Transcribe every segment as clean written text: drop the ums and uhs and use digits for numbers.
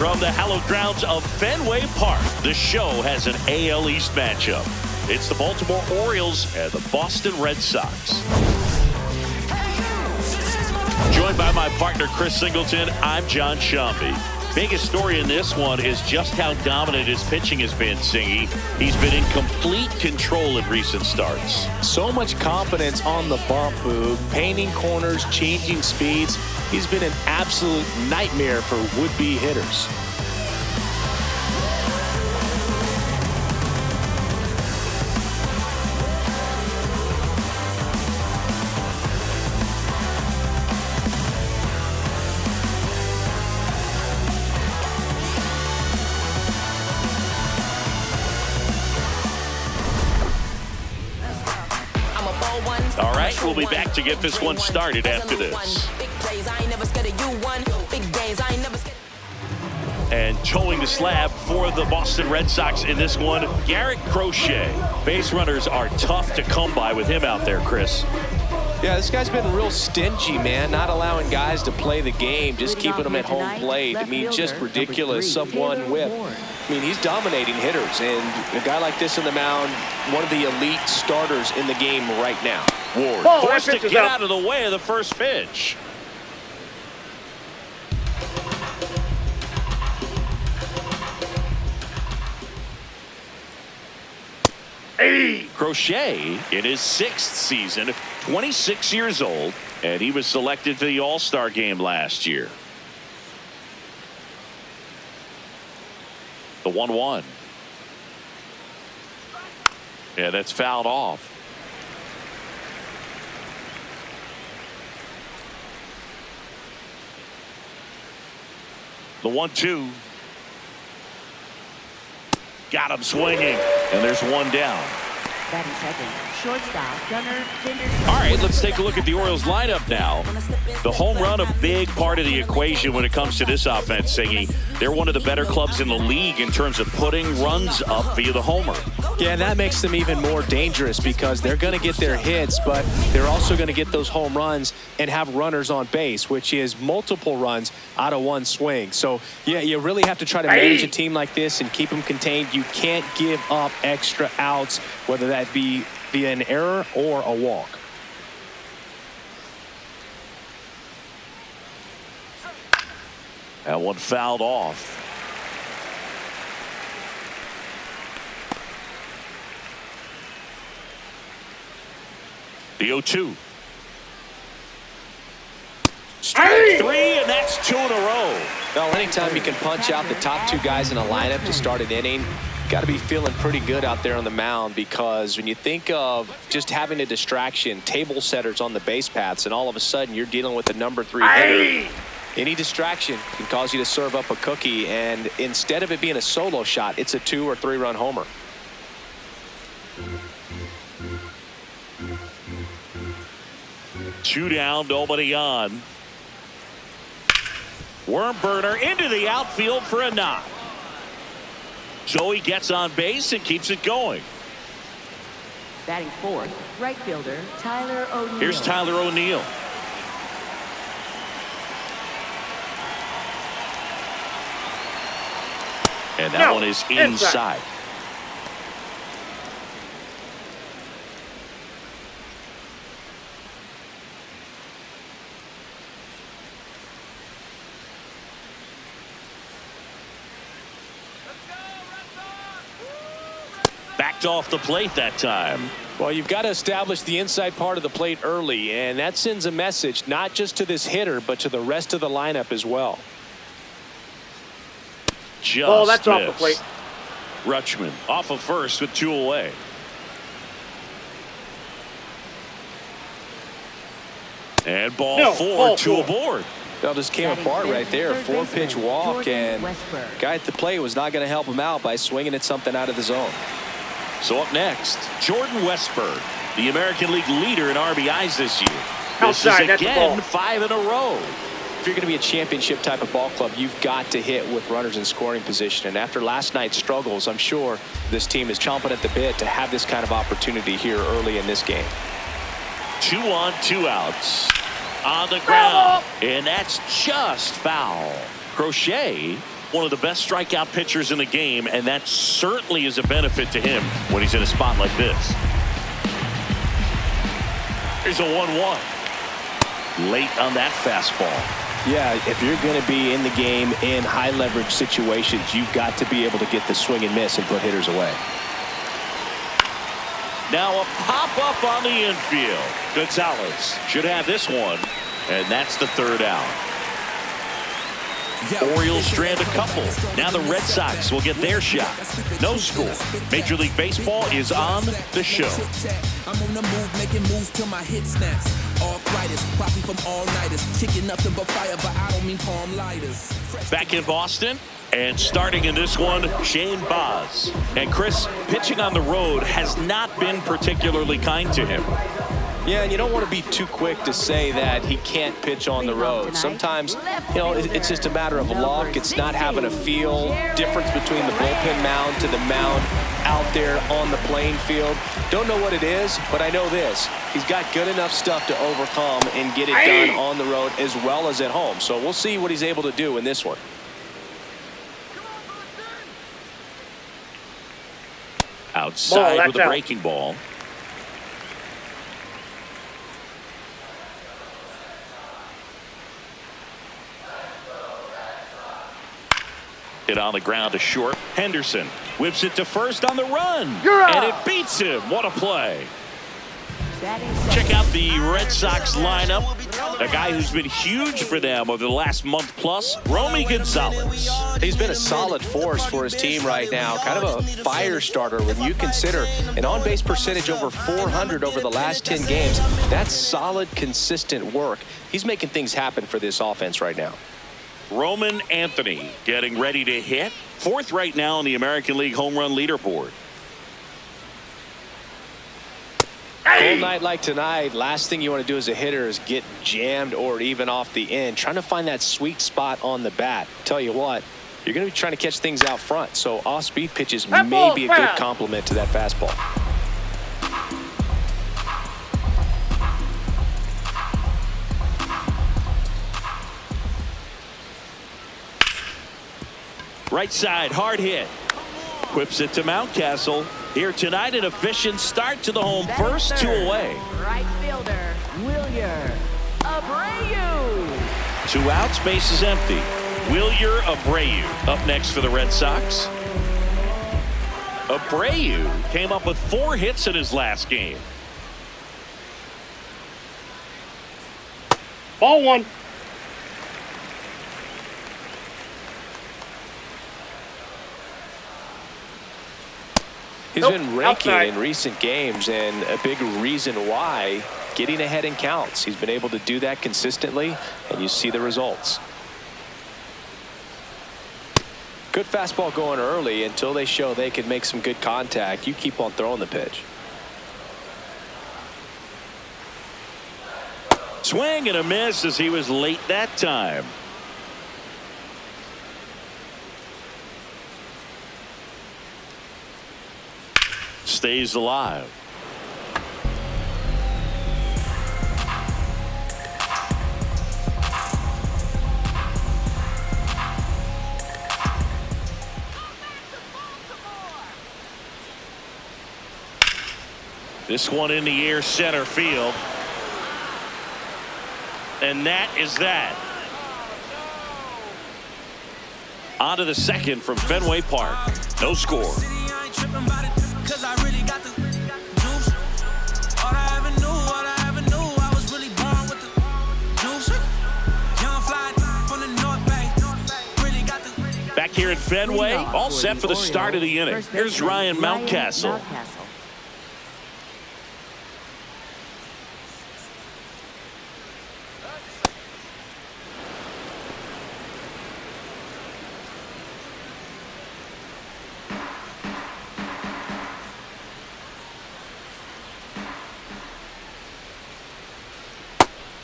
From the hallowed grounds of Fenway Park, the show has an AL East matchup. It's the Baltimore Orioles and the Boston Red Sox. Joined by my partner, Chris Singleton, I'm John Shambi. Biggest story in this one is just how dominant his pitching has been, Singy. He's been in complete control in recent starts. So much confidence on the bump, Boog. Painting corners, changing speeds. He's been an absolute nightmare for would-be hitters. All right, we'll be back to get this one started after this. And towing the slab for the Boston Red Sox in this one, Garrett Crochet. Base runners are tough to come by with him out there, Chris. Yeah, this guy's been real stingy, man, not allowing guys to play the game, just keeping them at home plate. I mean, just ridiculous, sub-1 whip. I mean, he's dominating hitters, and a guy like this on the mound, one of the elite starters in the game right now. Ward forced to get out of the way of the first pitch. Crochet in his 6th season, 26 years old, and he was selected to the All-Star game last year. The 1-1. Yeah, that's fouled off. The 1-2. Got him swinging, and there's one down. Batting second, shortstop, Gunnar Henderson. All right, let's take a look at the Orioles lineup now. The home run, a big part of the equation when it comes to this offense, Singy. They're one of the better clubs in the league in terms of putting runs up via the homer. Yeah, and that makes them even more dangerous because they're going to get their hits, but they're also going to get those home runs and have runners on base, which is multiple runs out of one swing. So, yeah, you really have to try to manage a team like this and keep them contained. You can't give up extra outs, whether that be via an error or a walk. That one fouled off. The 0-2. Strike 3, and that's 2 in a row. Well, anytime you can punch out the top 2 guys in a lineup to start an inning, got to be feeling pretty good out there on the mound, because when you think of just having a distraction, table setters on the base paths, and all of a sudden you're dealing with the number 3 hitter, any distraction can cause you to serve up a cookie, and instead of it being a solo shot, it's a 2 or 3 run homer. Two down, nobody on. Worm burner into the outfield for a knock. So he gets on base and keeps it going. Batting fourth, right fielder Tyler O'Neill. Here's Tyler O'Neill. And that one is inside. Backed off the plate that time. Well, you've got to establish the inside part of the plate early, and that sends a message not just to this hitter, but to the rest of the lineup as well. Just that's off the plate. Rutschman off of first with 2 away. And ball 4, 2 aboard. That just came apart right there. 4-pitch walk, and guy at the plate was not going to help him out by swinging at something out of the zone. So up next, Jordan Westburg, the American League leader in RBIs this year. This is again 5 in a row. If you're going to be a championship type of ball club, you've got to hit with runners in scoring position. And after last night's struggles, I'm sure this team is chomping at the bit to have this kind of opportunity here early in this game. 2 on, 2 outs. On the ground. And that's just foul. Crochet one of the best strikeout pitchers in the game, and that certainly is a benefit to him when he's in a spot like this. Here's a 1-1. Late on that fastball. Yeah, if you're going to be in the game in high leverage situations, you've got to be able to get the swing and miss and put hitters away. Now a pop-up on the infield. Gonzalez should have this one, and that's the third out. Orioles strand a couple. Now the Red Sox will get their shot. No score. Major League Baseball is on the show. I'm on the move, making moves till my hit snaps. Arthritis, probably from all-nighters. Kicking nothing but fire, but I don't mean palm lighters. Back in Boston, and starting in this one, Shane Baz. And Chris, pitching on the road has not been particularly kind to him. Yeah, and you don't want to be too quick to say that he can't pitch on the road. Sometimes, you know, it's just a matter of luck. It's not having a feel. Difference between the bullpen mound to the mound out there on the playing field. Don't know what it is, but I know this. He's got good enough stuff to overcome and get it done on the road as well as at home. So we'll see what he's able to do in this one. Outside with a breaking ball. It on the ground to short. Henderson whips it to first on the run. And it beats him. What a play. Check out the Red Sox lineup. A guy who's been huge for them over the last month plus, Romy Gonzalez. He's been a solid force for his team right now. Kind of a fire starter when you consider an on-base percentage over 400 over the last 10 games. That's solid, consistent work. He's making things happen for this offense right now. Roman Anthony getting ready to hit. Fourth right now on the American League home run leaderboard. Cold night like tonight, last thing you want to do as a hitter is get jammed or even off the end. Trying to find that sweet spot on the bat. Tell you what, you're going to be trying to catch things out front. So off-speed pitches may be a good complement to that fastball. Right side, hard hit. Whips it to Mountcastle. Here tonight, an efficient start to the home first, 2 away. Right fielder, Wilyer Abreu. 2 outs, base is empty. Wilyer Abreu up next for the Red Sox. Abreu came up with 4 hits in his last game. Ball 1. He's been raking in recent games, and a big reason why, getting ahead in counts. He's been able to do that consistently, and you see the results. Good fastball going early until they show they can make some good contact. You keep on throwing the pitch. Swing and a miss as he was late that time. Stays alive. This one in the air, center field. And that is that. On to the second from Fenway Park. No score. Back here at Fenway, all set for the start of the inning. Here's Ryan Mountcastle.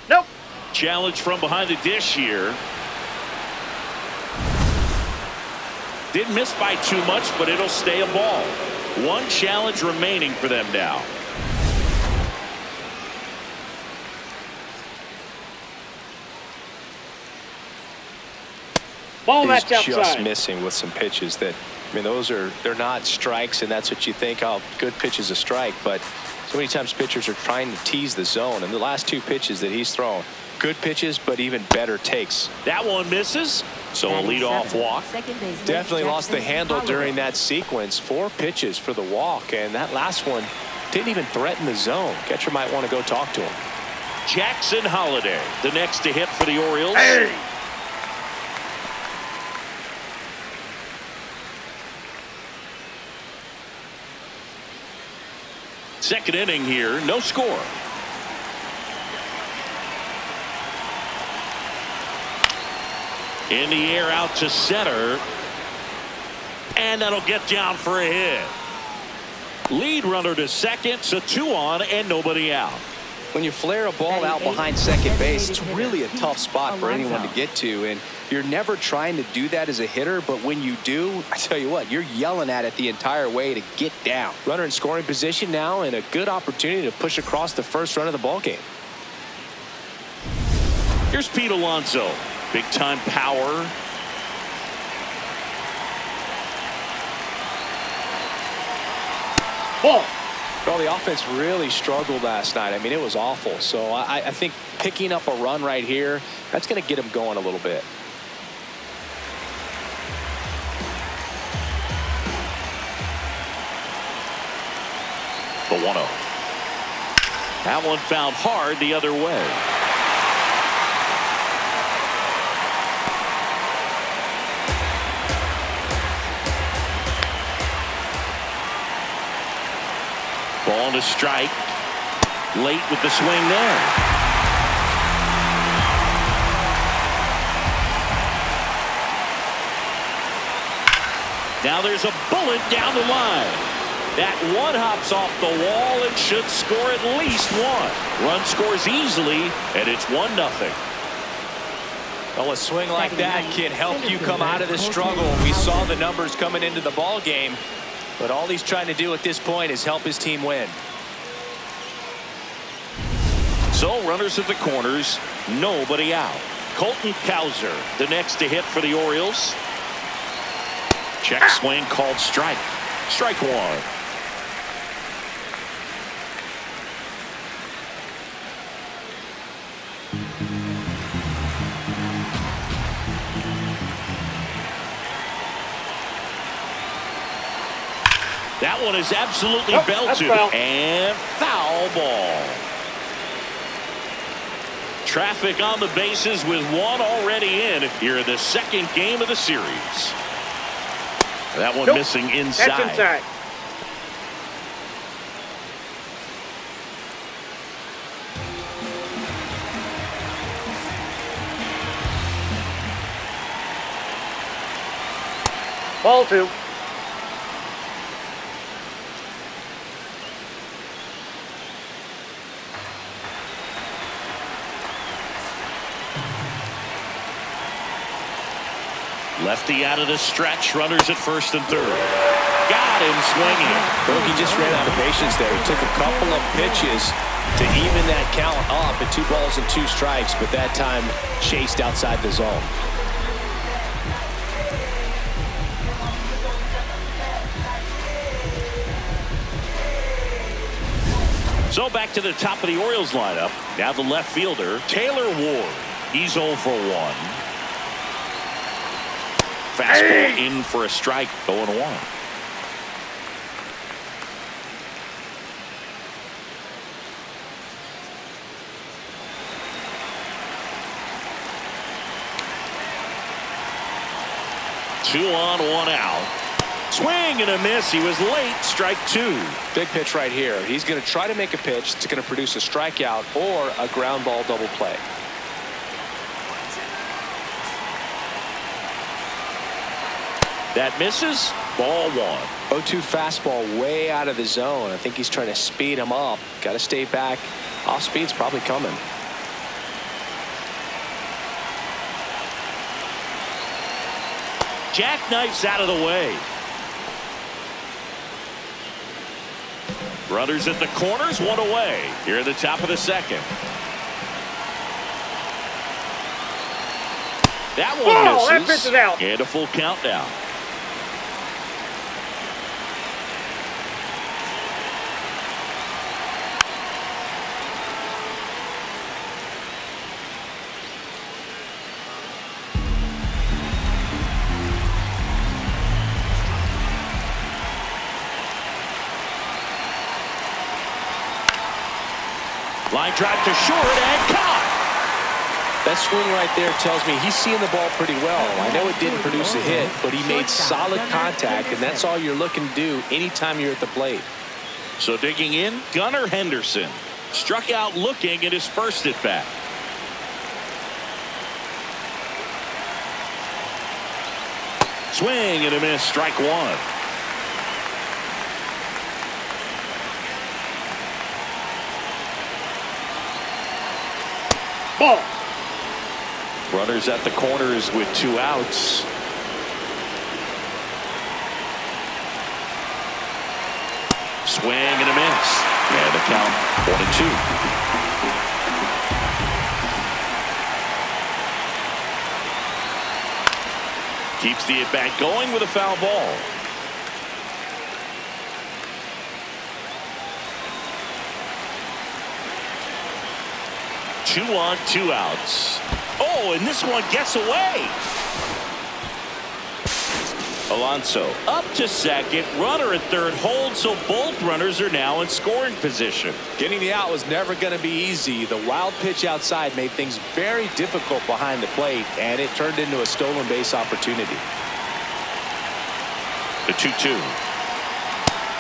Nope. Challenge from behind the dish here. Didn't miss by too much, but it'll stay a ball. 1 challenge remaining for them now. Ball, He's that's outside. just missing with some pitches that, I mean, they're not strikes, and that's what you think, oh, good pitch is a strike. But so many times pitchers are trying to tease the zone, and the last 2 pitches that he's thrown, good pitches, but even better takes. That one misses. So a leadoff walk. Definitely lost the handle during that sequence. 4 pitches for the walk, and that last one didn't even threaten the zone. Catcher might want to go talk to him. Jackson Holiday, the next to hit for the Orioles. Hey. Second inning here, no score. In the air out to center. And that'll get down for a hit. Lead runner to second, so 2 on and nobody out. When you flare a ball out behind second base, it's really a tough spot for anyone to get to, and you're never trying to do that as a hitter, but when you do, I tell you what, you're yelling at it the entire way to get down. Runner in scoring position now, and a good opportunity to push across the first run of the ball game. Here's Pete Alonso, big time power. Ball. Well, the offense really struggled last night. I mean, it was awful. So I think picking up a run right here, that's going to get them going a little bit. The 1-0. That one found hard the other way. Ball to strike. Late with the swing there. Now there's a bullet down the line. That one hops off the wall and should score at least 1. Run scores easily, and it's 1-0. Well, a swing like that can help you come out of the struggle. We saw the numbers coming into the ball game. But all he's trying to do at this point is help his team win. So runners at the corners, nobody out. Colton Cowser, the next to hit for the Orioles. Check swing called strike. Strike 1. That one is absolutely belted. And foul ball. Traffic on the bases with 1 already in here in the second game of the series. That one missing inside. That's inside. Ball 2. Lefty out of the stretch. Runners at first and third. Got him swinging. Well, he just ran out of patience there. He took a couple of pitches to even that count up at 2 balls and 2 strikes, but that time chased outside the zone. So back to the top of the Orioles lineup. Now the left fielder, Taylor Ward. He's 0 for 1. Fastball in for a strike, 0-1. Two on, 1 out. Swing and a miss. He was late. Strike 2. Big pitch right here. He's going to try to make a pitch that's going to produce a strikeout or a ground ball double play. That misses. Ball 1. 0-2 fastball way out of the zone. I think he's trying to speed him up. Got to stay back. Off speed's probably coming. Jackknifes out of the way. Runners at the corners, 1 away. Here at the top of the second. That one That misses. pitch is out. And a full count now. Line drive to short and caught. That swing right there tells me he's seeing the ball pretty well. I know it didn't produce a hit, but he made solid contact, and that's all you're looking to do anytime you're at the plate. So digging in, Gunnar Henderson struck out looking at his first at bat. Swing and a miss, strike one. Ball. Runners at the corners with 2 outs. Swing and a miss. And the count 1-2. Keeps the at bat going with a foul ball. Two on, 2 outs. Oh, and this one gets away. Alonso up to second. Runner at third holds, so both runners are now in scoring position. Getting the out was never going to be easy. The wild pitch outside made things very difficult behind the plate, and it turned into a stolen base opportunity. The 2-2.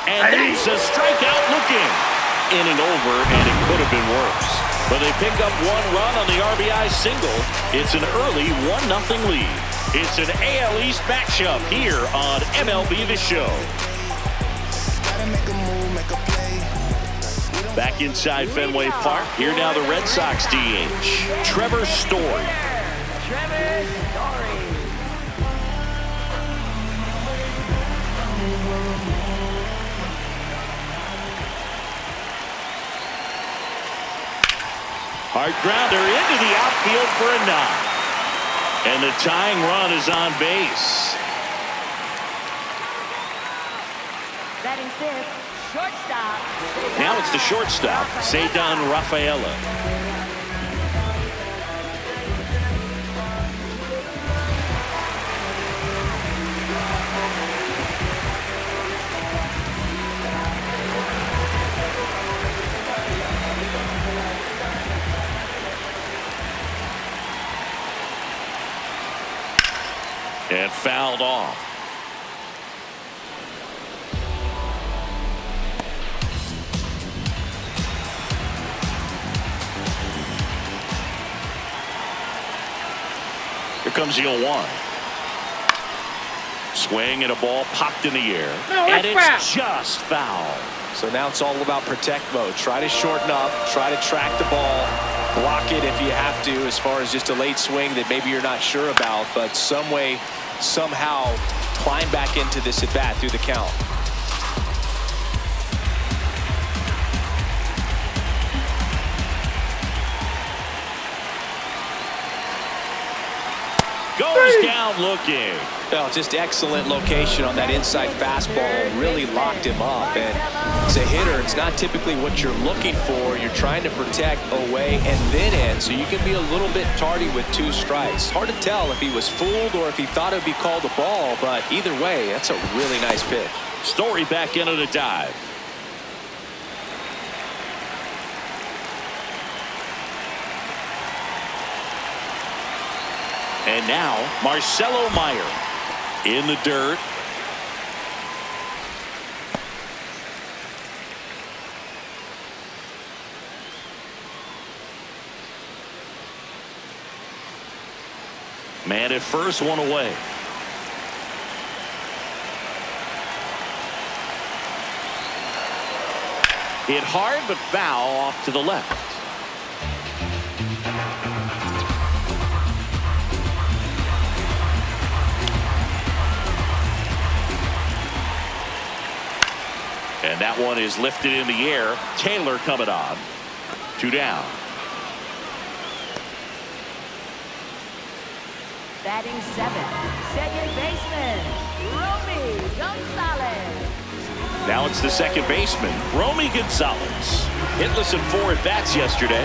And that's a strikeout looking. In and over, and it could have been worse. But they pick up 1 run on the RBI single. It's an early 1-0 lead. It's an AL East matchup here on MLB The Show. Back inside Fenway Park. Here now the Red Sox DH, Trevor Story. Trevor Story. Hard grounder into the outfield for a knock. And the tying run is on base. Batting fifth, shortstop. Now it's the shortstop, Ceddanne Rafaela. And fouled off. Here comes the 0-1. Swing and a ball popped in the air. And it's just foul. So now it's all about protect mode. Try to shorten up, try to track the ball, block it if you have to, as far as just a late swing that maybe you're not sure about, but some way, somehow climb back into this at bat through the count. Goes down looking. Well, just excellent location on that inside fastball. Really locked him up. And as a hitter, it's not typically what you're looking for. You're trying to protect away and then in, so you can be a little bit tardy with 2 strikes. Hard to tell if he was fooled or if he thought it would be called a ball, but either way, that's a really nice pitch. Story back into the dive. And now Marcelo Meyer in the dirt. Man at first, 1 away. Hit hard but foul off to the left. And that one is lifted in the air. Taylor coming on. 2 down. Batting 7th, second baseman, Romy Gonzalez. Now it's the second baseman, Romy Gonzalez. Hitless in 4 at-bats yesterday.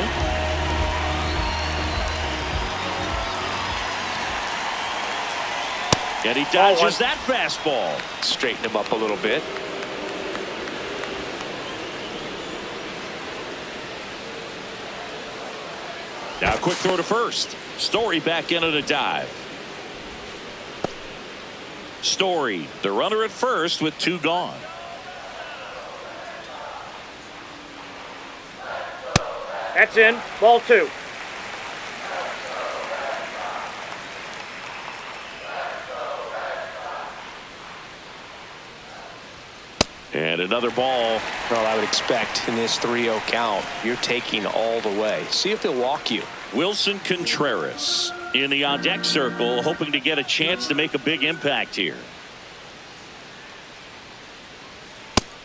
And he dodges that fastball. Straighten him up a little bit. Now a quick throw to first. Story back in on a dive. Story, the runner at first with 2 gone. That's in. Ball 2. And another ball. Well, I would expect in this 3-0 count, you're taking all the way. See if they'll walk you. Wilson Contreras in the on-deck circle, hoping to get a chance to make a big impact here.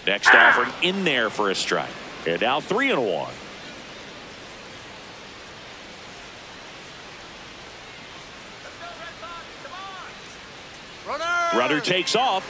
Next offering in there for a strike. And now 3-1. Runner takes off.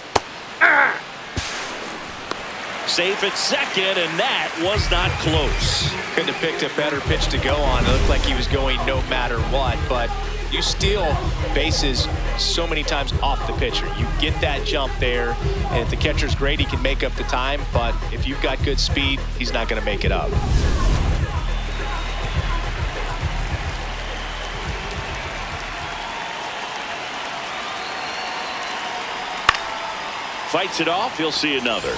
Safe at second, and that was not close. Couldn't have picked a better pitch to go on. It looked like he was going no matter what, but you steal bases so many times off the pitcher. You get that jump there, and if the catcher's great, he can make up the time, but if you've got good speed, he's not going to make it up. Fights it off, he'll see another.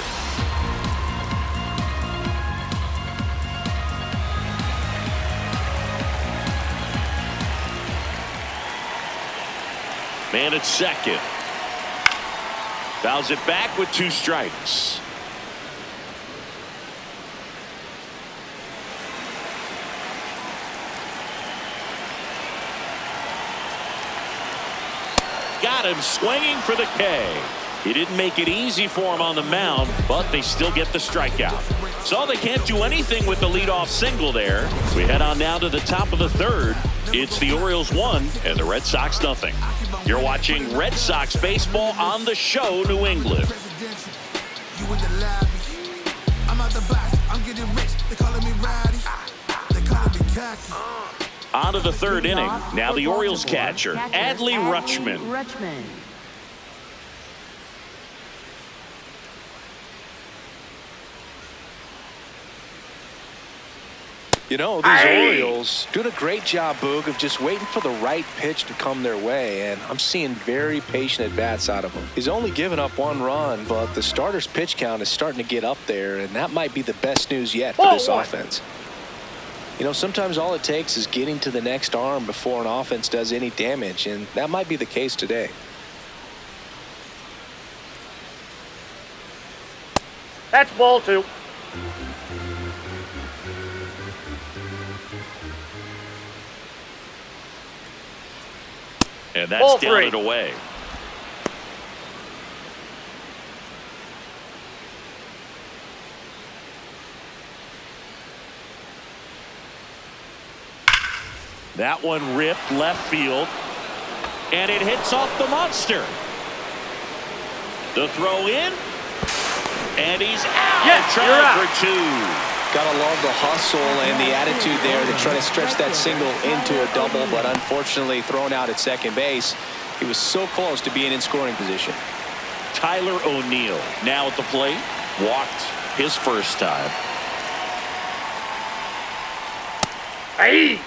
Man at second. Fouls it back with 2 strikes. Got him swinging for the K. He didn't make it easy for him on the mound, but they still get the strikeout. So they can't do anything with the leadoff single there. We head on now to the top of the 3rd. It's the Orioles 1 and the Red Sox nothing. You're watching Red Sox baseball on the show, New England. On to the 3rd inning. Now the Orioles catcher, Adley Rutschman. You know, these Orioles doing a great job, Boog, of just waiting for the right pitch to come their way, and I'm seeing very patient at-bats out of him. He's only given up 1 run, but the starter's pitch count is starting to get up there, and that might be the best news yet for this offense. You know, sometimes all it takes is getting to the next arm before an offense does any damage, and that might be the case today. That's ball 2. And that's down and away. That one ripped left field, and it hits off the monster. The throw in, and he's out. Yes, you're trying out. for 2. Gotta love the hustle and the attitude there to try to stretch that single into a double, but unfortunately thrown out at second base. He was so close to being in scoring position. Tyler O'Neill now at the plate. Walked his first time. Hey!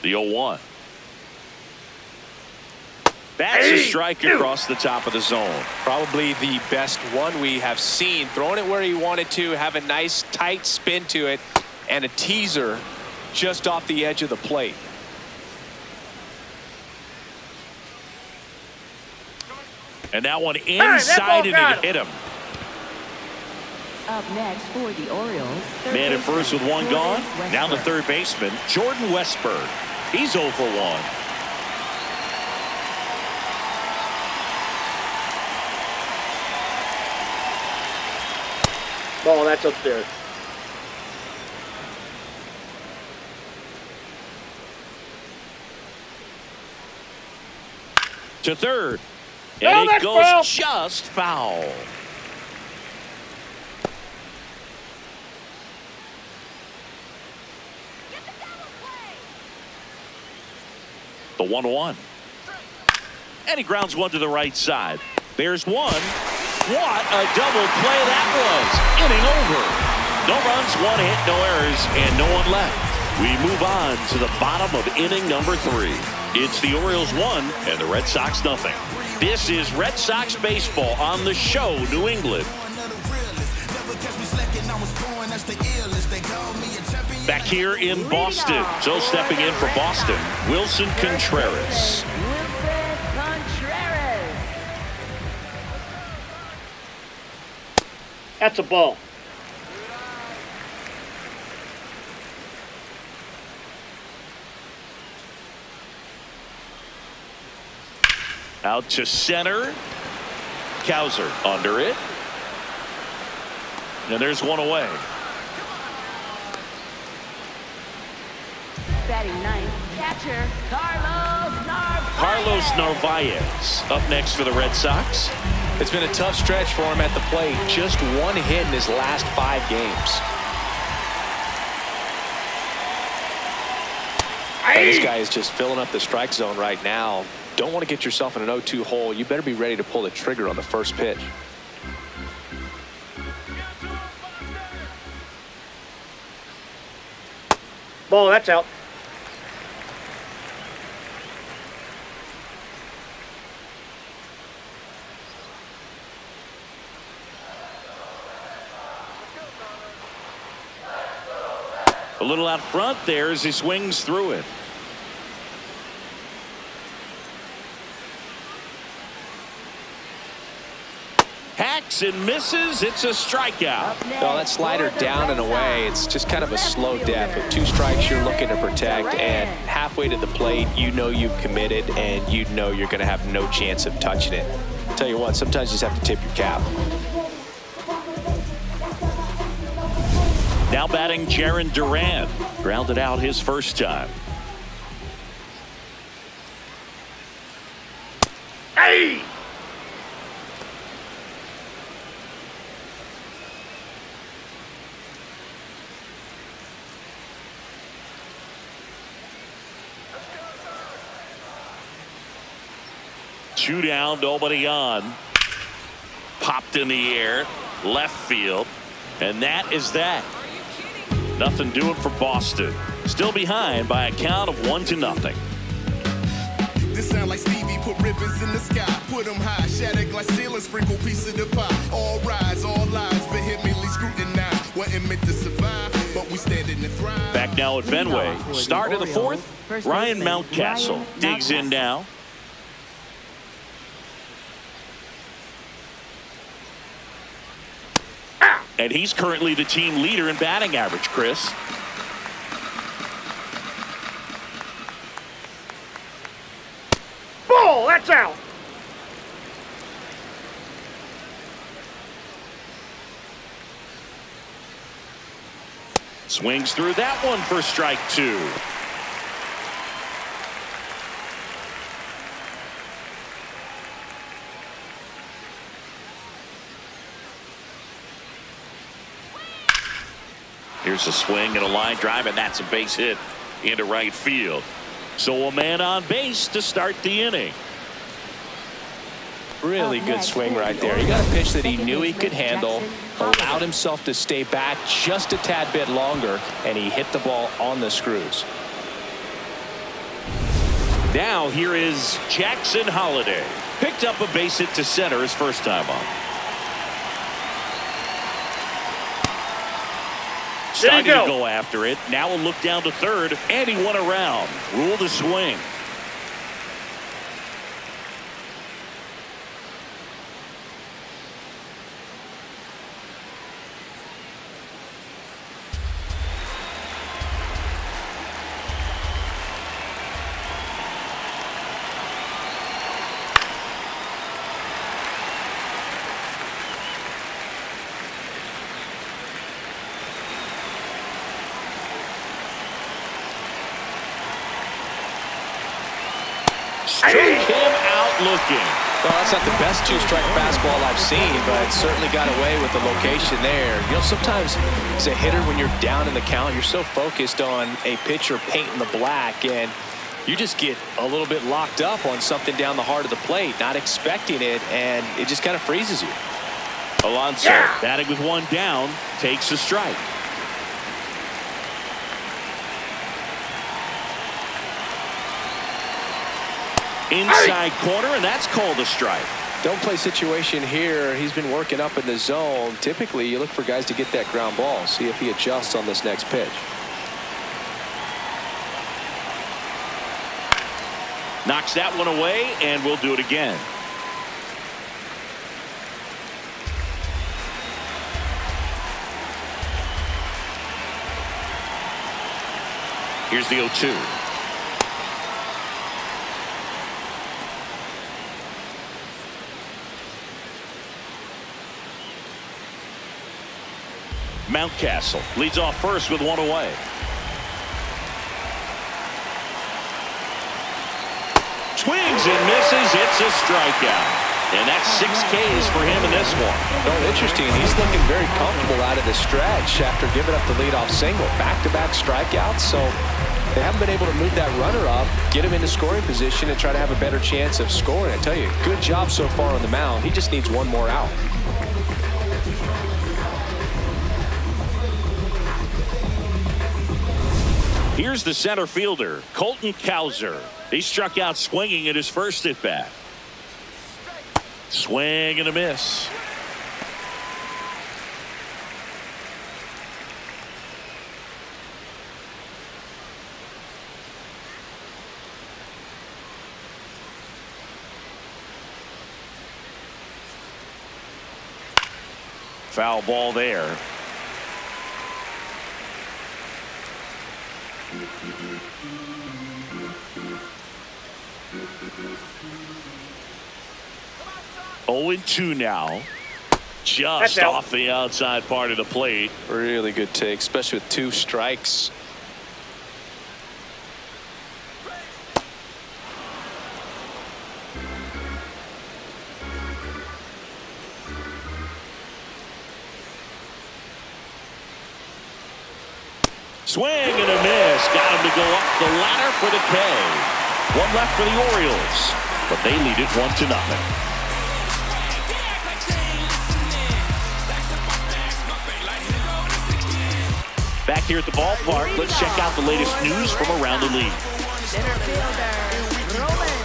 The 0-1. That's a strike across the top of the zone. Probably the best one we have seen. Throwing it where he wanted to, have a nice tight spin to it, and a teaser just off the edge of the plate. And that one inside and it hit him. Up next for the Orioles. Man at first with 1 gone. Now the 3rd baseman, Jordan Westburg. He's 0 for 1. Ball, that's upstairs. To third. No, And it that's goes foul. just foul. The 1-1. And he grounds one to the right side. There's one. What a double play that was. Inning over. No runs, one hit, no errors, and no one left. We move on to the bottom of inning number 3. It's the Orioles 1 and the Red Sox nothing. This is Red Sox baseball on the show, New England. Back here in Boston. So stepping in for Boston, Wilson Contreras. Wilson Contreras. That's a ball. Out to center. Kowser under it. And there's one away. Batting ninth, catcher Carlos Narvaez up next for the Red Sox. It's been a tough stretch for him at the plate. Just one hit in his last 5 games. This guy is just filling up the strike zone right now. Don't want to get yourself in an 0-2 hole. You better be ready to pull the trigger on the first pitch. Ball, that's out. A little out front there as he swings through it. Hacks and misses. It's a strikeout. No, that slider down and away. It's just kind of a slow death. With 2 strikes you're looking to protect, and halfway to the plate you know you've committed and you know you're going to have no chance of touching it. Tell you what, sometimes you just have to tip your cap. Now batting Jarren Duran. Grounded out his first time. Hey! Two down, nobody on. Popped in the air, left field, and that is that. Nothing doing for Boston. Still behind by a count of 1-0. This sound like Stevie put ribbons in the sky, put them high, shatter glass ceiling, sprinkle piece of the pie. All rise, all lies, vehemently scrutinized. Wasn't meant to survive, but we standing and thrive. Back now at Fenway. Start of the 4th. Ryan Mountcastle digs in now. And he's currently the team leader in batting average, Chris. Ball, that's out. Swings through that one for strike 2. Here's a swing and a line drive, and that's a base hit into right field. So a man on base to start the inning. Really good swing right there. He got a pitch that he knew he could handle, allowed himself to stay back just a tad bit longer, and he hit the ball on the screws. Now here is Jackson Holliday. Picked up a base hit to center his first time on. Starting to go after it. Now a look down to third, and he went around. Rule the swing. Struck him out looking. Well, that's not the best two-strike fastball I've seen, but certainly got away with the location there. You know, sometimes as a hitter, when you're down in the count, you're so focused on a pitcher painting the black, and you just get a little bit locked up on something down the heart of the plate, not expecting it, and it just kind of freezes you. Alonso, batting with one down, takes a strike. Inside corner, and that's called a strike. Don't play situation here. He's been working up in the zone. Typically, you look for guys to get that ground ball. See if he adjusts on this next pitch. Knocks that one away, and we'll do it again. Here's the 0-2. Mountcastle leads off first with one away. Swings and misses. It's a strikeout. And that's 6 Ks for him in this one. Oh, interesting. He's looking very comfortable out of the stretch after giving up the leadoff single. Back-to-back strikeouts. So they haven't been able to move that runner up, get him into scoring position, and try to have a better chance of scoring. I tell you, good job so far on the mound. He just needs one more out. Here's the center fielder, Colton Cowser. He struck out swinging at his first at bat. Swing and a miss. Foul ball there. Oh, 0-2 now. Just off the outside part of the plate. Really good take, especially with 2 strikes. Swing and a miss. Got him to go up the ladder for the K. One left for the Orioles, but they lead it 1-0. Back here at the ballpark, let's check out the latest news from around the league. Center fielder, Roman.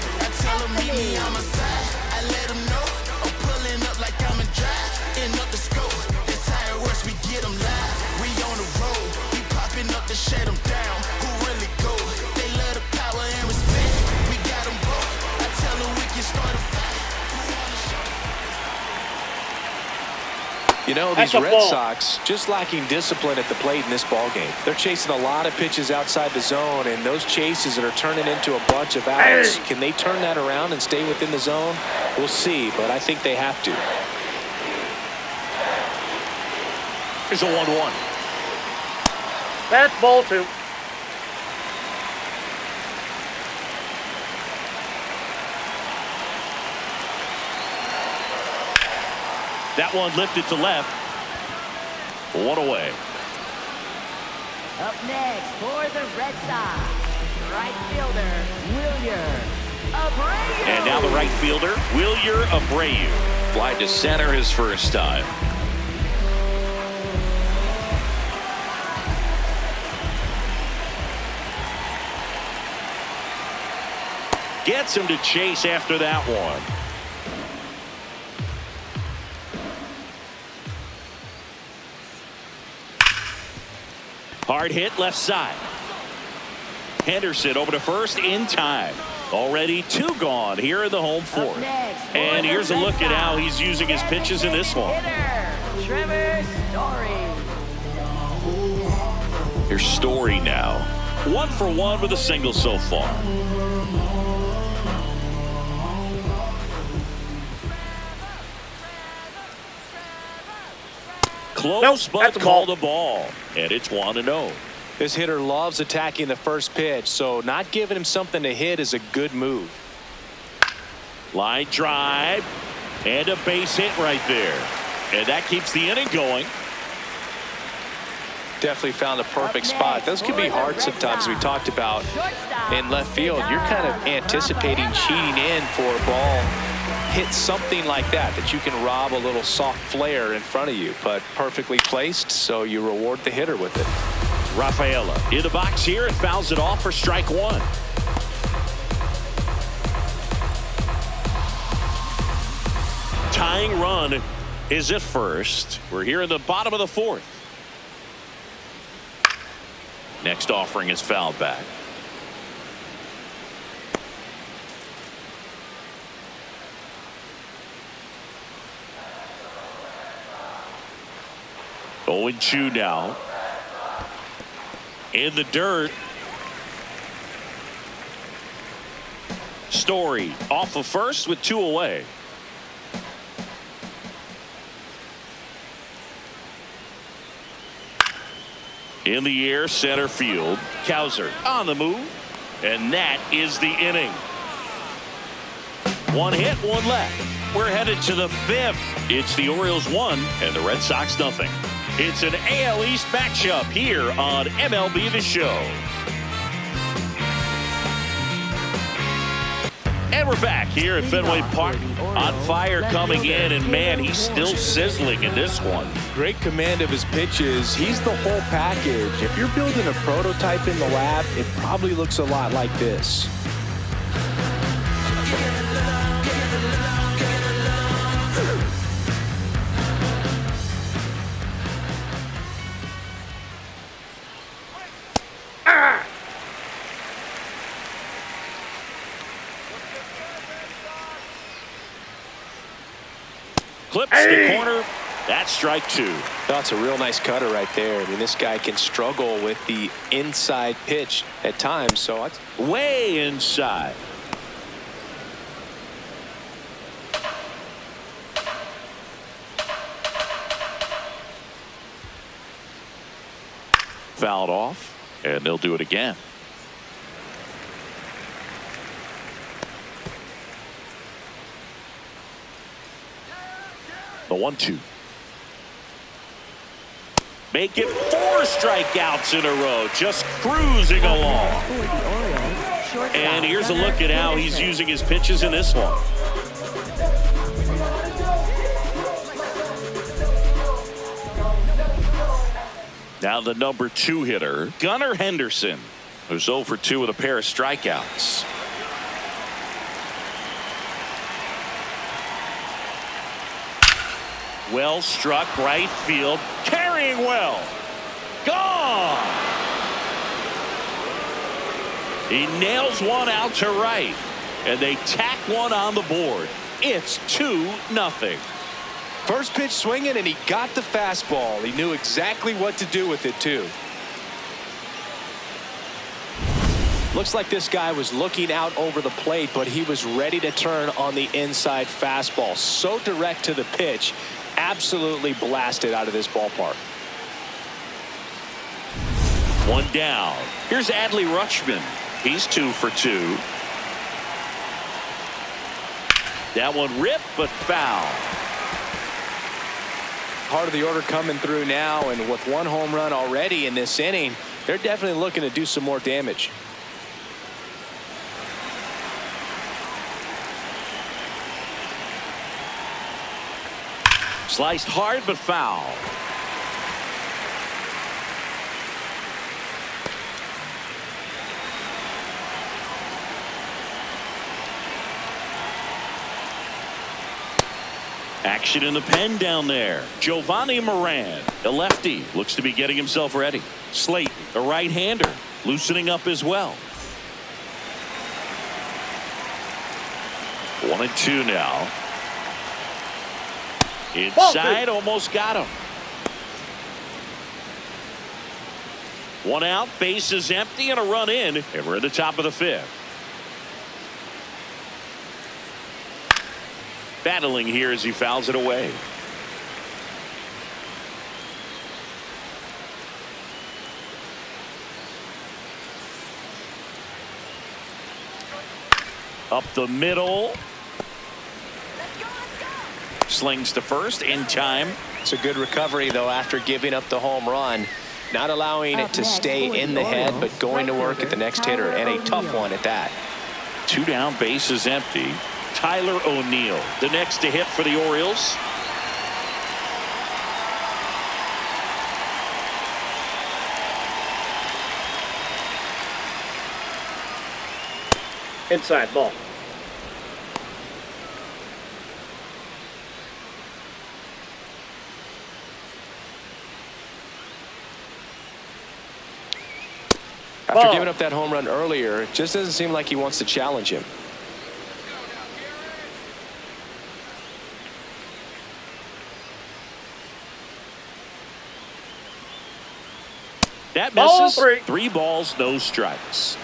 You know, these Red Sox just lacking discipline at the plate in this ballgame. They're chasing a lot of pitches outside the zone, and those chases that are turning into a bunch of outs, can they turn that around and stay within the zone? We'll see, but I think they have to. Here's a 1-1. That's ball 2. That one lifted to left. 1 away. Up next for the Red Sox, right fielder, Wilyer Abreu. And now the right fielder, Wilyer Abreu. Fly to center his first time. Gets him to chase after that one. Hard hit left side. Henderson over to first in time. Already 2 gone here in the home 4th. And here's a look at how he's using his pitches in this one. Trevor Story. Here's Story now. 1 for 1 with a single so far. Close, but called a ball. And it's 1-0. This hitter loves attacking the first pitch, so not giving him something to hit is a good move. Line drive and a base hit right there. And that keeps the inning going. Definitely found a perfect spot. Those can be hard sometimes. We talked about in left field. You're kind of anticipating cheating in for a ball. Hit something like that you can rob a little soft flare in front of you, but perfectly placed, so you reward the hitter with it. Rafaela in the box here and fouls it off for strike one. Tying run is at first. We're here in the bottom of the fourth. Next offering is fouled back. Oh, and 2 now. In the dirt. Story off of first with 2 away. In the air, center field. Kowser on the move. And that is the inning. 1 hit, 1 left. We're headed to the 5th. It's the Orioles 1 and the Red Sox nothing. It's an AL East matchup here on MLB The Show. And we're back here at Fenway Park. On fire coming in, and man, he's still sizzling in this one. Great command of his pitches. He's the whole package. If you're building a prototype in the lab, it probably looks a lot like this. Clips the corner. That's strike 2. That's a real nice cutter right there. I mean, this guy can struggle with the inside pitch at times. So it's way inside. Fouled off, and they'll do it again. The 1-2. Make it 4 strikeouts in a row, just cruising along. And here's a look at how he's using his pitches in this one. Now the number 2 hitter, Gunnar Henderson, who's 0 for 2 with a pair of strikeouts. Well struck right field, carrying well. Gone. He nails one out to right, and they tack one on the board. It's 2-0. First pitch swinging, and he got the fastball. He knew exactly what to do with it, too. Looks like this guy was looking out over the plate, but he was ready to turn on the inside fastball. So direct to the pitch. Absolutely blasted out of this ballpark. 1 down. Here's Adley Rutschman. He's 2 for 2. That one ripped, but foul. Part of the order coming through now, and with 1 home run already in this inning, they're definitely looking to do some more damage. Sliced hard, but foul. Action in the pen down there. Giovanni Moran, the lefty, looks to be getting himself ready. Slayton, the right-hander, loosening up as well. 1-2 now. Inside, almost got him. 1 out, base is empty, and a run in, and we're at the top of the 5th. Battling here as he fouls it away. Up the middle. Slings to first in time. It's a good recovery, though, after giving up the home run. Not allowing it to stay in the head, but going to work at the next hitter, and a tough one at that. 2 down, bases empty. Tyler O'Neill, the next to hit for the Orioles. Inside ball. After Ball. giving up that home run earlier, it just doesn't seem like he wants to challenge him. That Ball misses. 3. 3 balls, no strikes.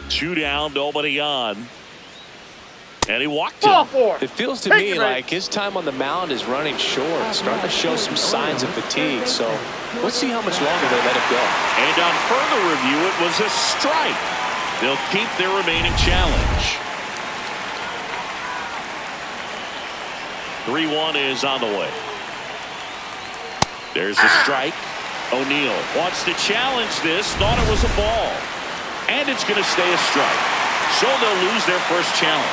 Two down, nobody on. And he walked Ball him. 4. It feels to Take me it. like his time on the mound is running short, starting to show some signs of fatigue. So let's see how much longer they let him go. And on further review, it was a strike. They'll keep their remaining challenge. 3-1 is on the way. There's a strike. O'Neill wants to challenge this, thought it was a ball. And it's going to stay a strike. So they'll lose their first challenge.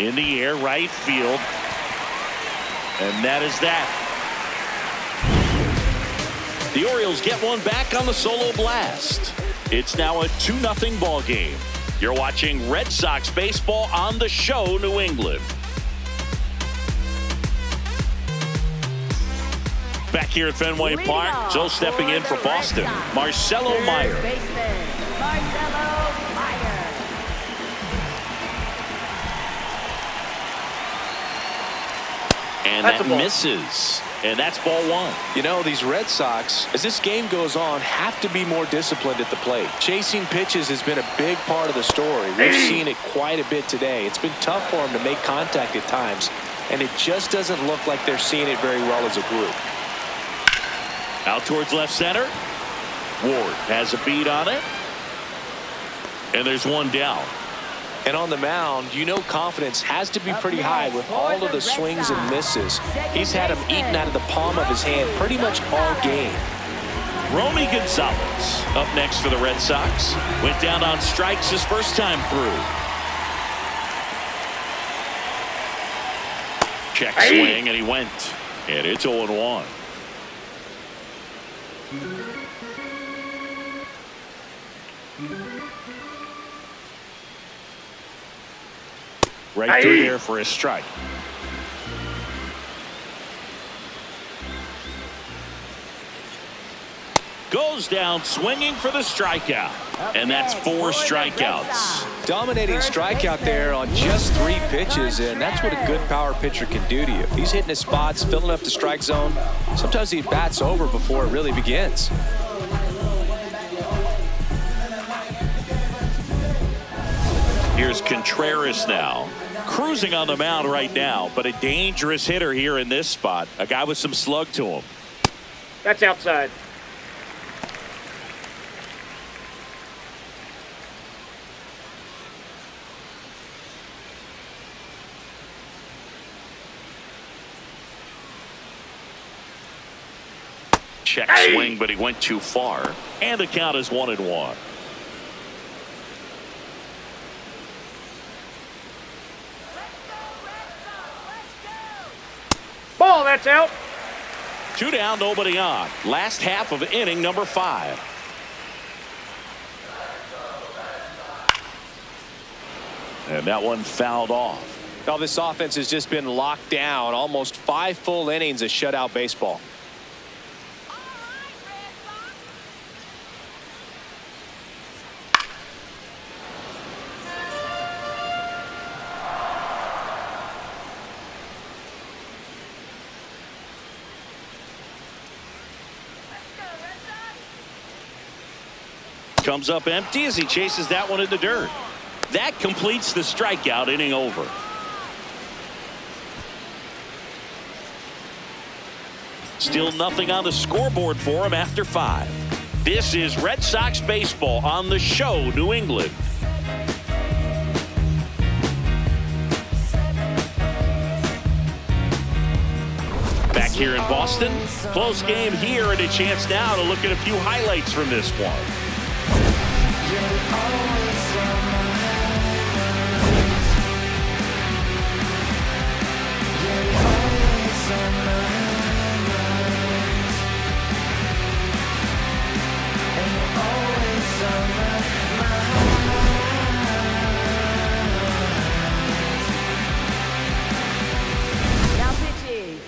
In the air, right field. And that is that. The Orioles get one back on the solo blast. It's now a 2-0 ball game. You're watching Red Sox baseball on the show, New England. Back here at Fenway Park, Joe stepping in for Boston. Marcelo Meyer. Marcelo Meyer. And That's that a ball. misses. And that's ball 1. You know, these Red Sox, as this game goes on, have to be more disciplined at the plate. Chasing pitches has been a big part of the story. We've seen it quite a bit today. It's been tough for them to make contact at times, and it just doesn't look like they're seeing it very well as a group. Out towards left center. Ward has a beat on it. And there's one down. And on the mound, you know confidence has to be pretty high with all of the swings and misses. He's had them eaten out of the palm of his hand pretty much all game. Romy Gonzalez up next for the Red Sox. Went down on strikes his first time through. Check swing, and he went. And it's 0-1. Right through here for a strike. Goes down swinging for the strikeout. And that's 4 strikeouts. Dominating strikeout there on just 3 pitches, and that's what a good power pitcher can do to you. If he's hitting his spots, filling up the strike zone, sometimes he bats over before it really begins. Here's Contreras now. Cruising on the mound right now, but a dangerous hitter here in this spot. A guy with some slug to him. That's outside. Check swing, but he went too far. And the count is 1-1. Ball, that's out. 2 down, nobody on. Last half of inning number 5. And that one fouled off. Now this offense has just been locked down. Almost 5 full innings of shutout baseball. Comes up empty as he chases that one in the dirt. That completes the strikeout, inning over. Still nothing on the scoreboard for him after 5. This is Red Sox baseball on the show, New England. Back here in Boston, close game here, and a chance now to look at a few highlights from this one.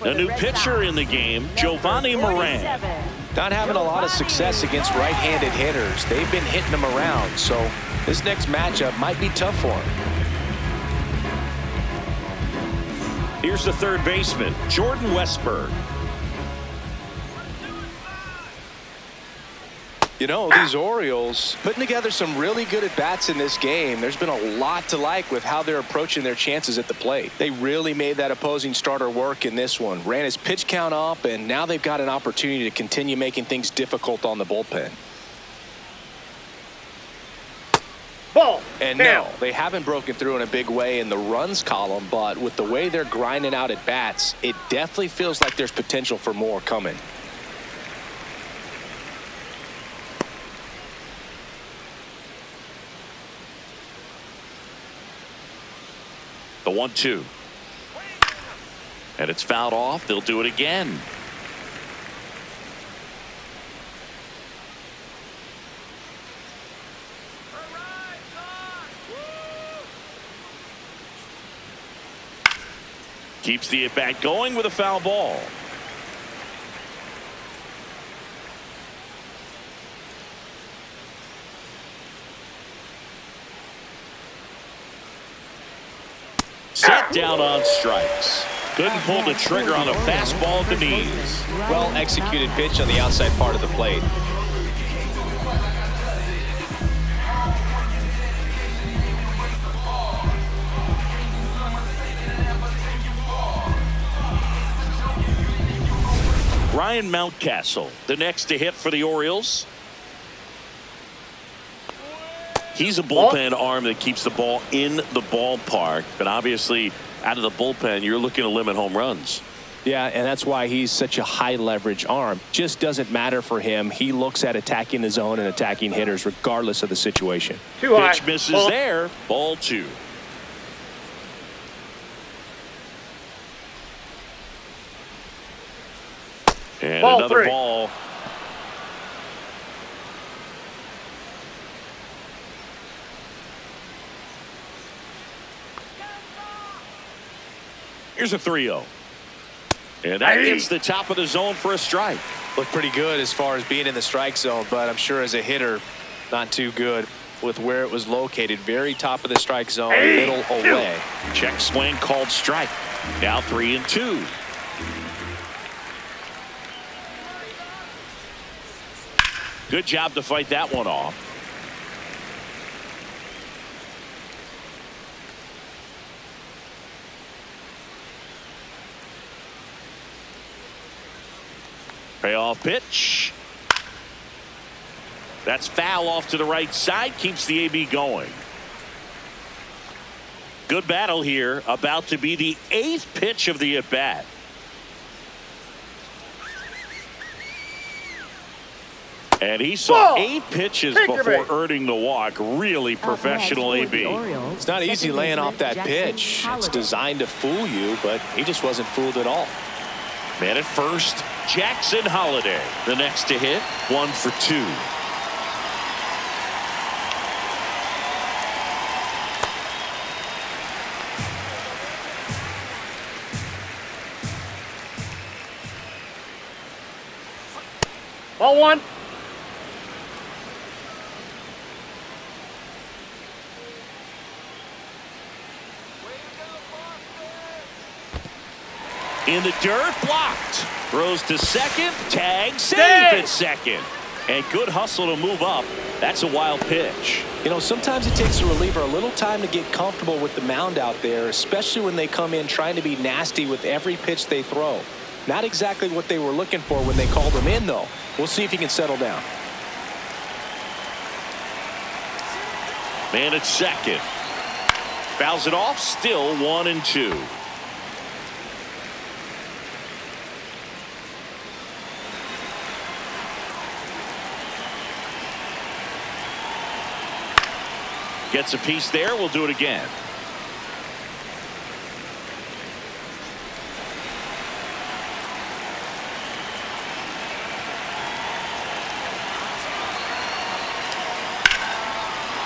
A new pitcher in the game, Giovanni Moran. Not having a lot of success against right-handed hitters. They've been hitting them around, so this next matchup might be tough for him. Here's the third baseman, Jordan Westburg. You know, these Orioles putting together some really good at-bats in this game. There's been a lot to like with how they're approaching their chances at the plate. They really made that opposing starter work in this one. Ran his pitch count up, and now they've got an opportunity to continue making things difficult on the bullpen. Ball. And down. no, they haven't broken through in a big way in the runs column, but with the way they're grinding out at bats, it definitely feels like there's potential for more coming. The 1-2. And it's fouled off. They'll do it again. Keeps the at-bat going with a foul ball. Set down on strikes. Couldn't pull the trigger on a fastball at the knees. Well executed pitch on the outside part of the plate. Ryan Mountcastle, the next to hit for the Orioles. He's a bullpen arm that keeps the ball in the ballpark, but obviously out of the bullpen, you're looking to limit home runs. Yeah, and that's why he's such a high leverage arm. Just doesn't matter for him. He looks at attacking the zone and attacking hitters regardless of the situation. Too high. Pitch misses Ball. there. Ball 2. And Ball another 3. ball. Here's a 3-0. And that gets the top of the zone for a strike. Looked pretty good as far as being in the strike zone, but I'm sure as a hitter, not too good with where it was located. Very top of the strike zone, middle away. Check swing called strike. Now 3-2. Good job to fight that one off. Payoff pitch. That's foul off to the right side. Keeps the AB going. Good battle here. About to be the 8th pitch of the at-bat. And he saw 8 pitches before earning the walk. Really professional AB. It's not easy laying off that pitch. It's designed to fool you, but he just wasn't fooled at all. Man at first, Jackson Holiday. The next to hit, 1 for 2. Ball 1. In the dirt, blocked. Throws to second, tag, save at second. And good hustle to move up. That's a wild pitch. You know, sometimes it takes a reliever a little time to get comfortable with the mound out there, especially when they come in trying to be nasty with every pitch they throw. Not exactly what they were looking for when they called him in, though. We'll see if he can settle down. Man at second. Fouls it off. Still 1-2. Gets a piece there. We'll do it again.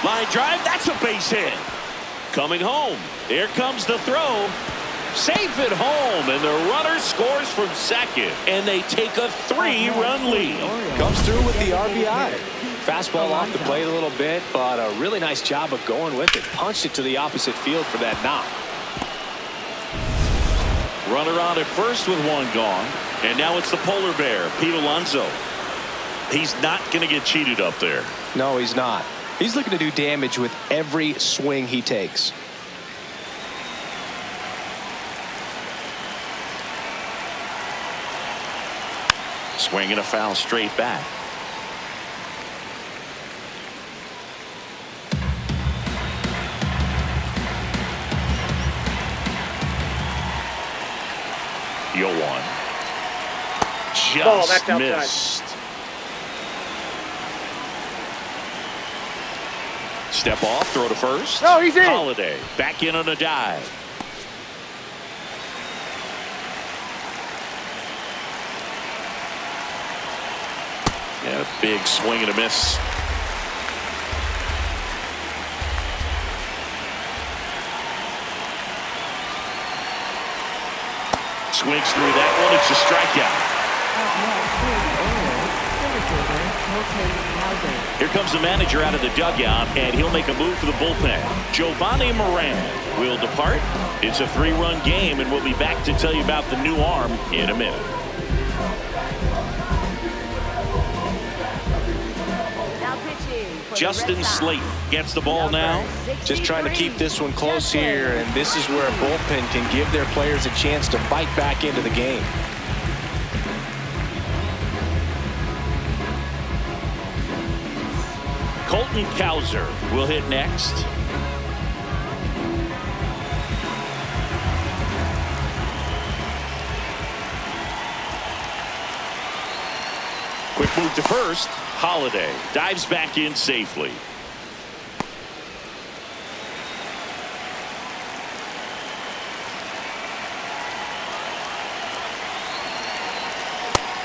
Line drive. That's a base hit. Coming home. Here comes the throw. Safe at home. And the runner scores from second. And they take a 3-run lead. Comes through with the RBI. Fastball off the plate a little bit, but a really nice job of going with it. Punched it to the opposite field for that knock. Runner on at first with one gone. And now it's the polar bear, Pete Alonso. He's not going to get cheated up there. No, he's not. He's looking to do damage with every swing he takes. Swinging a foul straight back. Yo one. Just missed. Step off, throw to first. No, he's in. Holiday back in on a dive. Yeah, a big swing and a miss. Swings through that one. It's a strikeout. Here comes the manager out of the dugout, and he'll make a move for the bullpen. Giovanni Moran will depart. It's a 3-run game, and we'll be back to tell you about the new arm in a minute. Justin Slayton gets the ball now. Just trying to keep this one close here, and this is where a bullpen can give their players a chance to fight back into the game. Colton Cowser will hit next. Quick move to first. Holiday dives back in safely.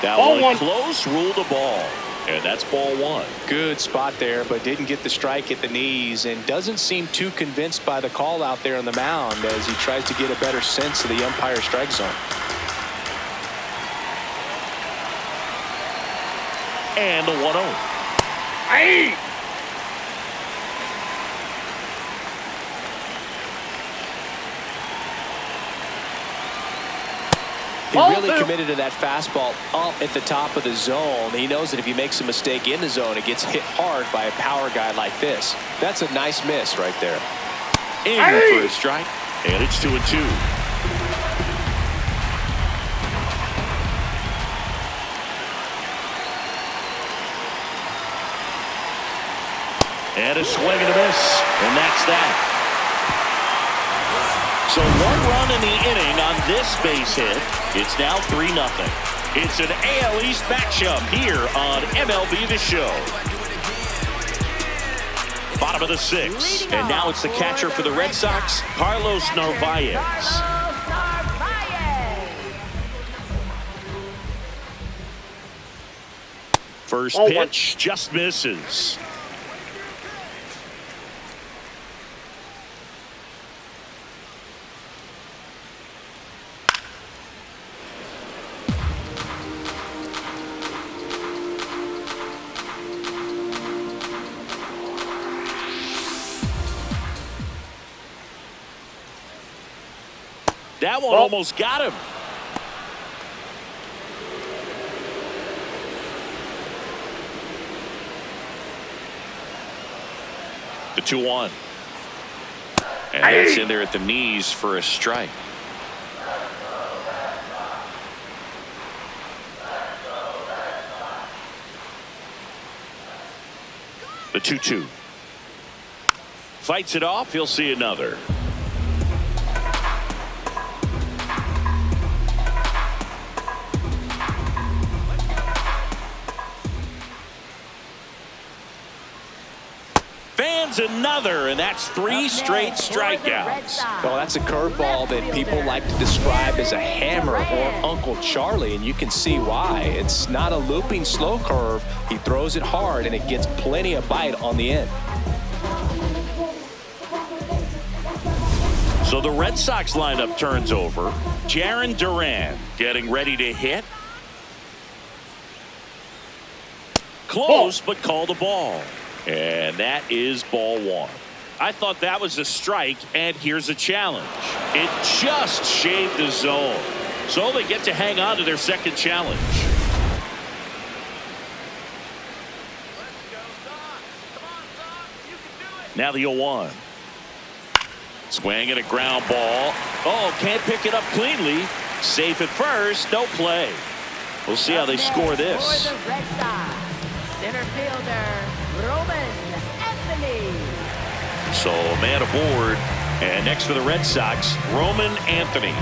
That one close, ruled a ball. And that's ball one. Good spot there, but didn't get the strike at the knees and doesn't seem too convinced by the call out there on the mound as he tries to get a better sense of the umpire strike zone. And the 1-0. Hey! He really committed to that fastball up at the top of the zone. He knows that if he makes a mistake in the zone, it gets hit hard by a power guy like this. That's a nice miss right there. In for a strike, and it's 2-2. And a swing and a miss, and that's that. So 1 run in the inning on this base hit. It's now 3-0. It's an AL East matchup here on MLB The Show. Bottom of the 6th, and now it's the catcher for the Red Sox, Carlos Narvaez. First pitch just misses. That one almost got him. The 2-1. And that's in there at the knees for a strike. The 2-2. Fights it off. He'll see another. Fans another, and that's 3 straight strikeouts. Well, that's a curveball that people like to describe as a hammer or Uncle Charlie, and you can see why. It's not a looping slow curve. He throws it hard, and it gets plenty of bite on the end. So the Red Sox lineup turns over. Jarren Duran getting ready to hit. Close, but called a ball. And that is ball 1. I thought that was a strike, and here's a challenge. It just shaved the zone. So they get to hang on to their second challenge. Now the 0-1. Swing and a ground ball. Oh, can't pick it up cleanly. Safe at first, no play. We'll see how they score this. For the Red Sox, center fielder Roman Anthony. So a man aboard, and next for the Red Sox, Roman Anthony.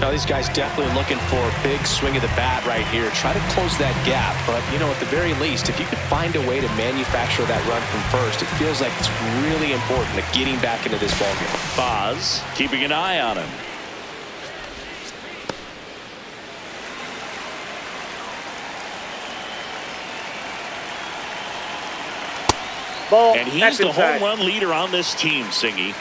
Now these guys definitely looking for a big swing of the bat right here. Try to close that gap, but you know, at the very least, if you could find a way to manufacture that run from first, it feels like it's really important to getting back into this ballgame. Boz keeping an eye on him. Ball. And he's That's the inside. home run leader on this team, Singy.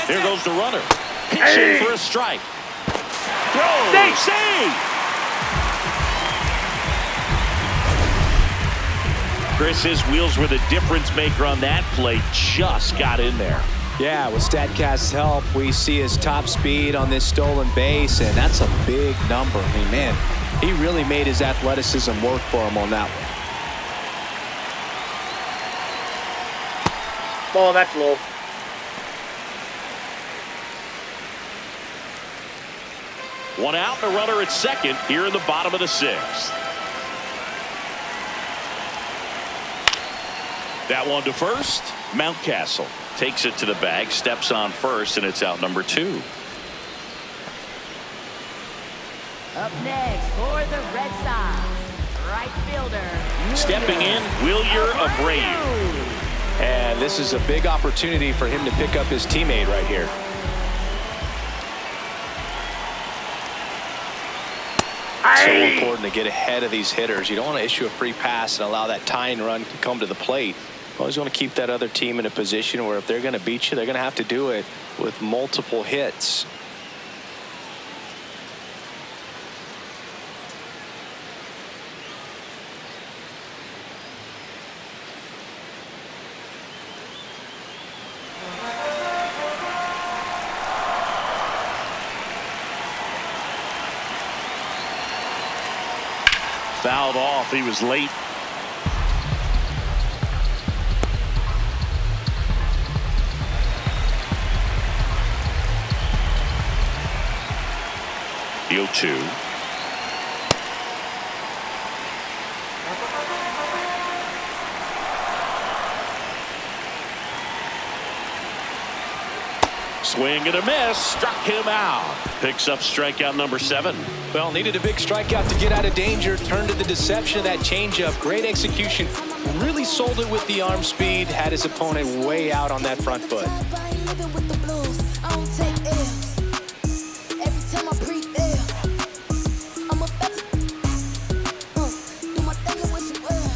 Here goes the runner. Pitching for a strike. Throw. Save. Chris, his wheels were the difference maker on that play. Just got in there. Yeah, with StatCast's help, we see his top speed on this stolen base, and that's a big number. I mean, man, he really made his athleticism work for him on that one. Ball. That's low. One out and a runner at second here in the bottom of the 6th. That one to first. Mountcastle takes it to the bag, steps on first, and it's out number 2. Up next for the Red Sox, right fielder. Stepping in, Wilyer Abreu. And this is a big opportunity for him to pick up his teammate right here. So important to get ahead of these hitters. You don't want to issue a free pass and allow that tying run to come to the plate. You always want to keep that other team in a position where if they're going to beat you, they're going to have to do it with multiple hits. Fouled off. He was late. The 0-2. Swing and a miss. Struck him out. Picks up strikeout number 7. Well, needed a big strikeout to get out of danger. Turned to the deception of that changeup. Great execution. Really sold it with the arm speed. Had his opponent way out on that front foot.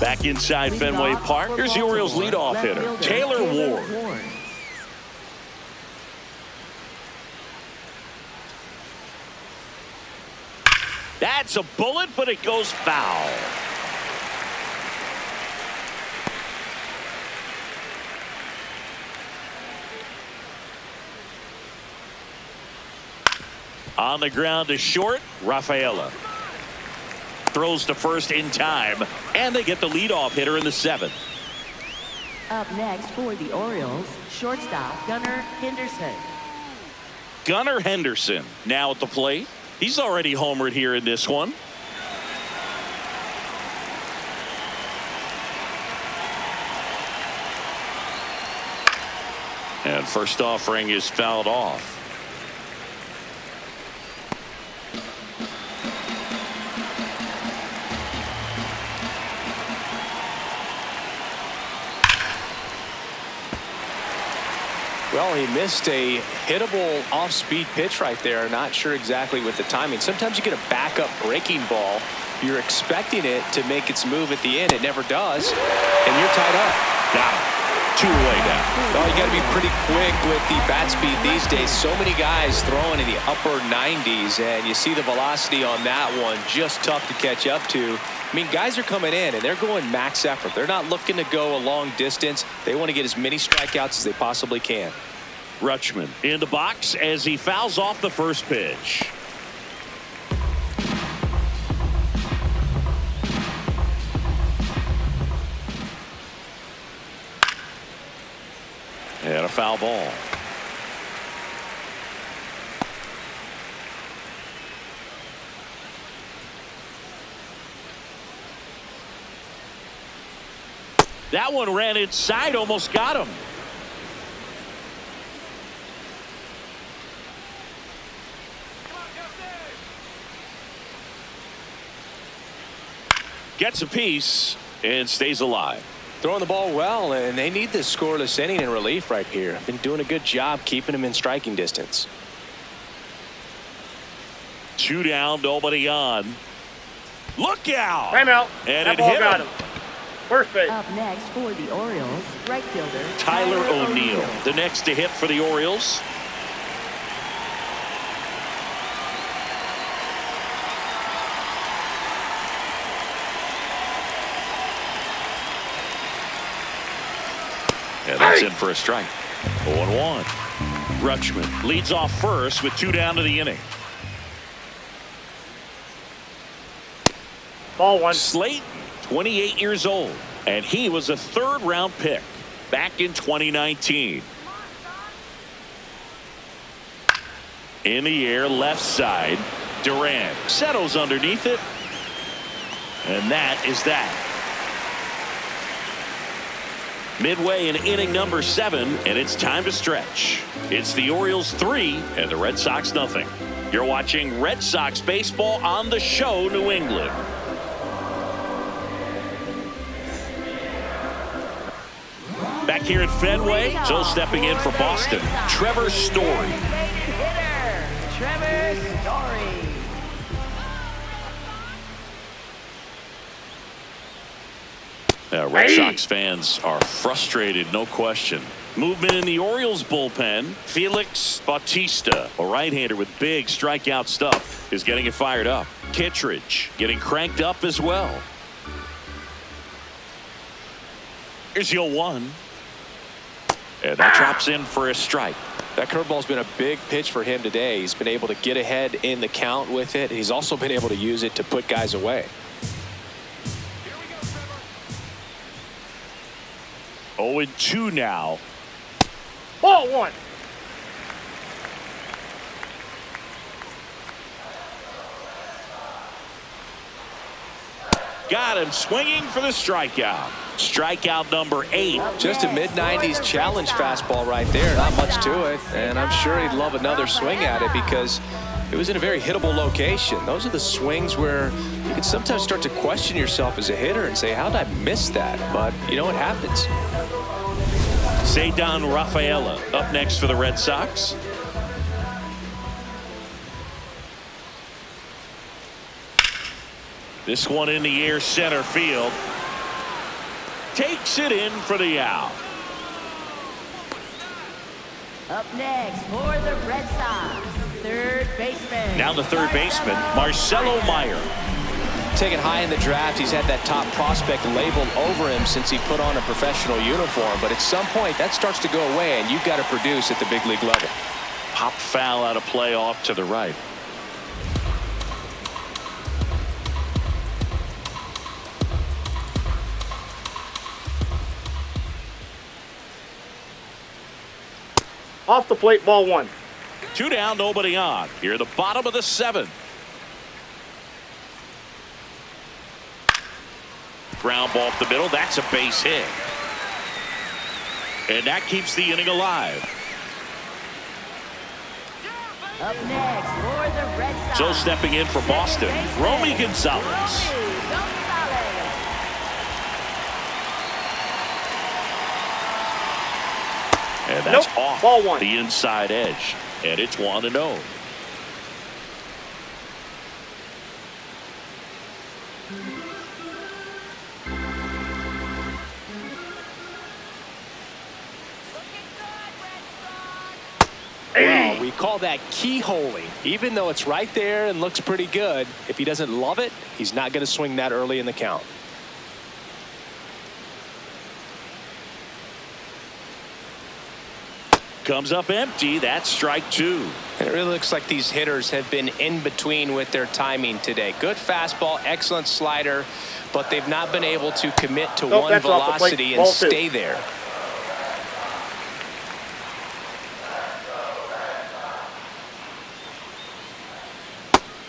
Back inside Fenway Park. Here's the Orioles leadoff hitter, Taylor Ward. That's a bullet, but it goes foul. On the ground to short, Rafaela throws to first in time, and they get the leadoff hitter in the 7th. Up next for the Orioles, shortstop Gunnar Henderson. Gunnar Henderson now at the plate. He's already homered here in this one. And first offering is fouled off. Well, he missed a hittable off-speed pitch right there. Not sure exactly with the timing. Sometimes you get a backup breaking ball. You're expecting it to make its move at the end. It never does. And you're tied up. Got it. 2 away now. Well, you got to be pretty quick with the bat speed these days. So many guys throwing in the upper 90s, and you see the velocity on that one. Just tough to catch up to. I mean, guys are coming in, and they're going max effort. They're not looking to go a long distance. They want to get as many strikeouts as they possibly can. Rutschman in the box as he fouls off the first pitch. And a foul ball. That one ran inside, almost got him. Gets a piece and stays alive. Throwing the ball well, and they need this scoreless inning in relief right here. Been doing a good job keeping him in striking distance. 2 down, nobody on. Look out! Time out. And That it ball hit got him. him. First base. Up next for the Orioles, right fielder Tyler O'Neill, the next to hit for the Orioles. And that's in for a strike. 0-1. Rutschman leads off first with 2 down to the inning. Ball 1. Slayton, 28 years old, and he was a 3rd-round pick back in 2019. In the air, left side. Durant settles underneath it, and that is that. Midway in inning number 7, and it's time to stretch. It's the Orioles 3 and the Red Sox nothing. You're watching Red Sox baseball on the show, New England. Back here at Fenway, so stepping in for Boston, Trevor Story. Trevor Story. Red Sox fans are frustrated, no question. Movement in the Orioles bullpen. Felix Bautista, a right-hander with big strikeout stuff, is getting it fired up. Kittredge getting cranked up as well. Here's your 1. And that drops in for a strike. That curveball's been a big pitch for him today. He's been able to get ahead in the count with it. He's also been able to use it to put guys away. 0-2 now. Ball 1. Got him swinging for the strikeout. Strikeout number 8. Just a mid-90s challenge fastball right there. Not much to it. And I'm sure he'd love another swing at it because it was in a very hittable location. Those are the swings where you can sometimes start to question yourself as a hitter and say, how did I miss that? But you know what happens. Ceddanne Rafaela up next for the Red Sox. This one in the air, center field. Takes it in for the out. Up next for the Red Sox, third baseman. Now the third baseman, Marcelo Meyer. Taken high in the draft, he's had that top prospect labeled over him since he put on a professional uniform. But at some point, that starts to go away, and you've got to produce at the big league level. Pop foul out of play off to the right. Off the plate, ball 1. 2 down, nobody on. Here at the bottom of the 7th. Ground ball up the middle. That's a base hit. And that keeps the inning alive. Up next for the Red Sox. So stepping in for Boston, Romy Gonzalez. Romy Gonzalez. And that's Nope. off Ball 1. the inside edge. And it's 1-0. Well, we call that keyholing. Even though it's right there and looks pretty good, if he doesn't love it, he's not going to swing that early in the count. Comes up empty. That's strike 2. And it really looks like these hitters have been in between with their timing today. Good fastball, excellent slider, but they've not been able to commit to Nope, one that's off the plate. velocity and Ball 2. stay there.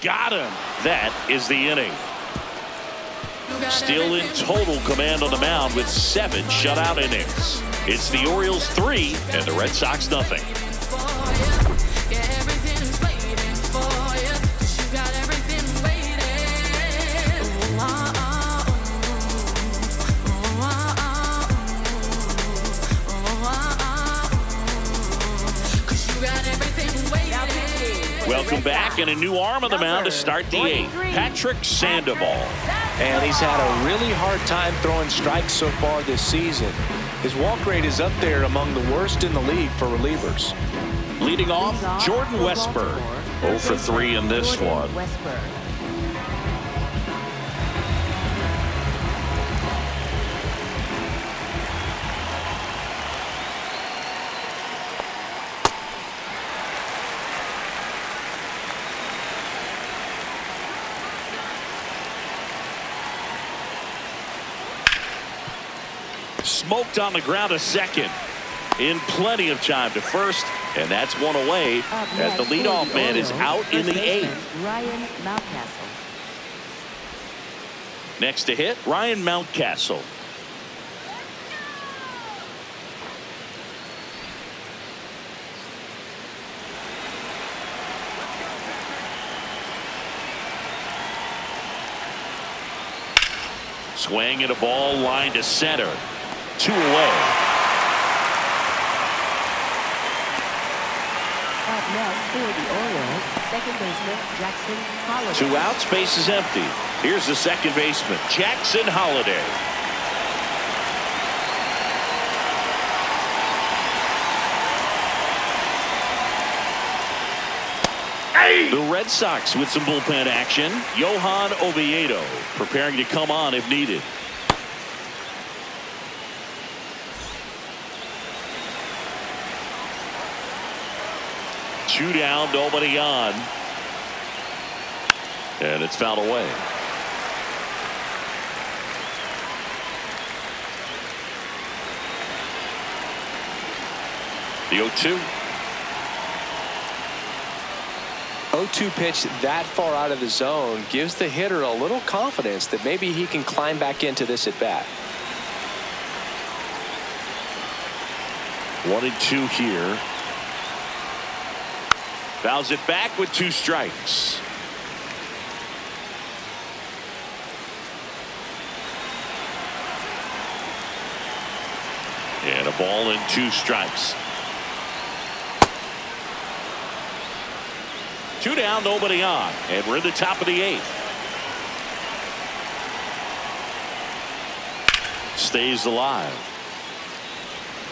Got him. That is the inning. Still in total command on the mound with 7 shutout innings. It's the Orioles 3 and the Red Sox nothing. Welcome back, and a new arm on the mound to start the 8th. Patrick Sandoval. And he's had a really hard time throwing strikes so far this season. His walk rate is up there among the worst in the league for relievers. Leading off, Jordan Westburg. 0 for 3 in this one. Smoked on the ground to second. In plenty of time to first, and that's one away as the leadoff man is out in the 8th. Ryan Mountcastle. Next to hit, Ryan Mountcastle. Swing and a ball line to center. 2 away. Up next for the Orioles, second baseman Jackson Holliday. 2 outs, base is empty. Here's the second baseman, Jackson Holliday. The Red Sox with some bullpen action. Johan Oviedo preparing to come on if needed. Two down, nobody on. And it's fouled away. The 0-2. 0-2 pitch that far out of the zone gives the hitter a little confidence that maybe he can climb back into this at bat. 1-2 here. Fouls it back with 2 strikes. And a ball and 2 strikes. 2 down, nobody on, and we're in the top of the 8th. Stays alive.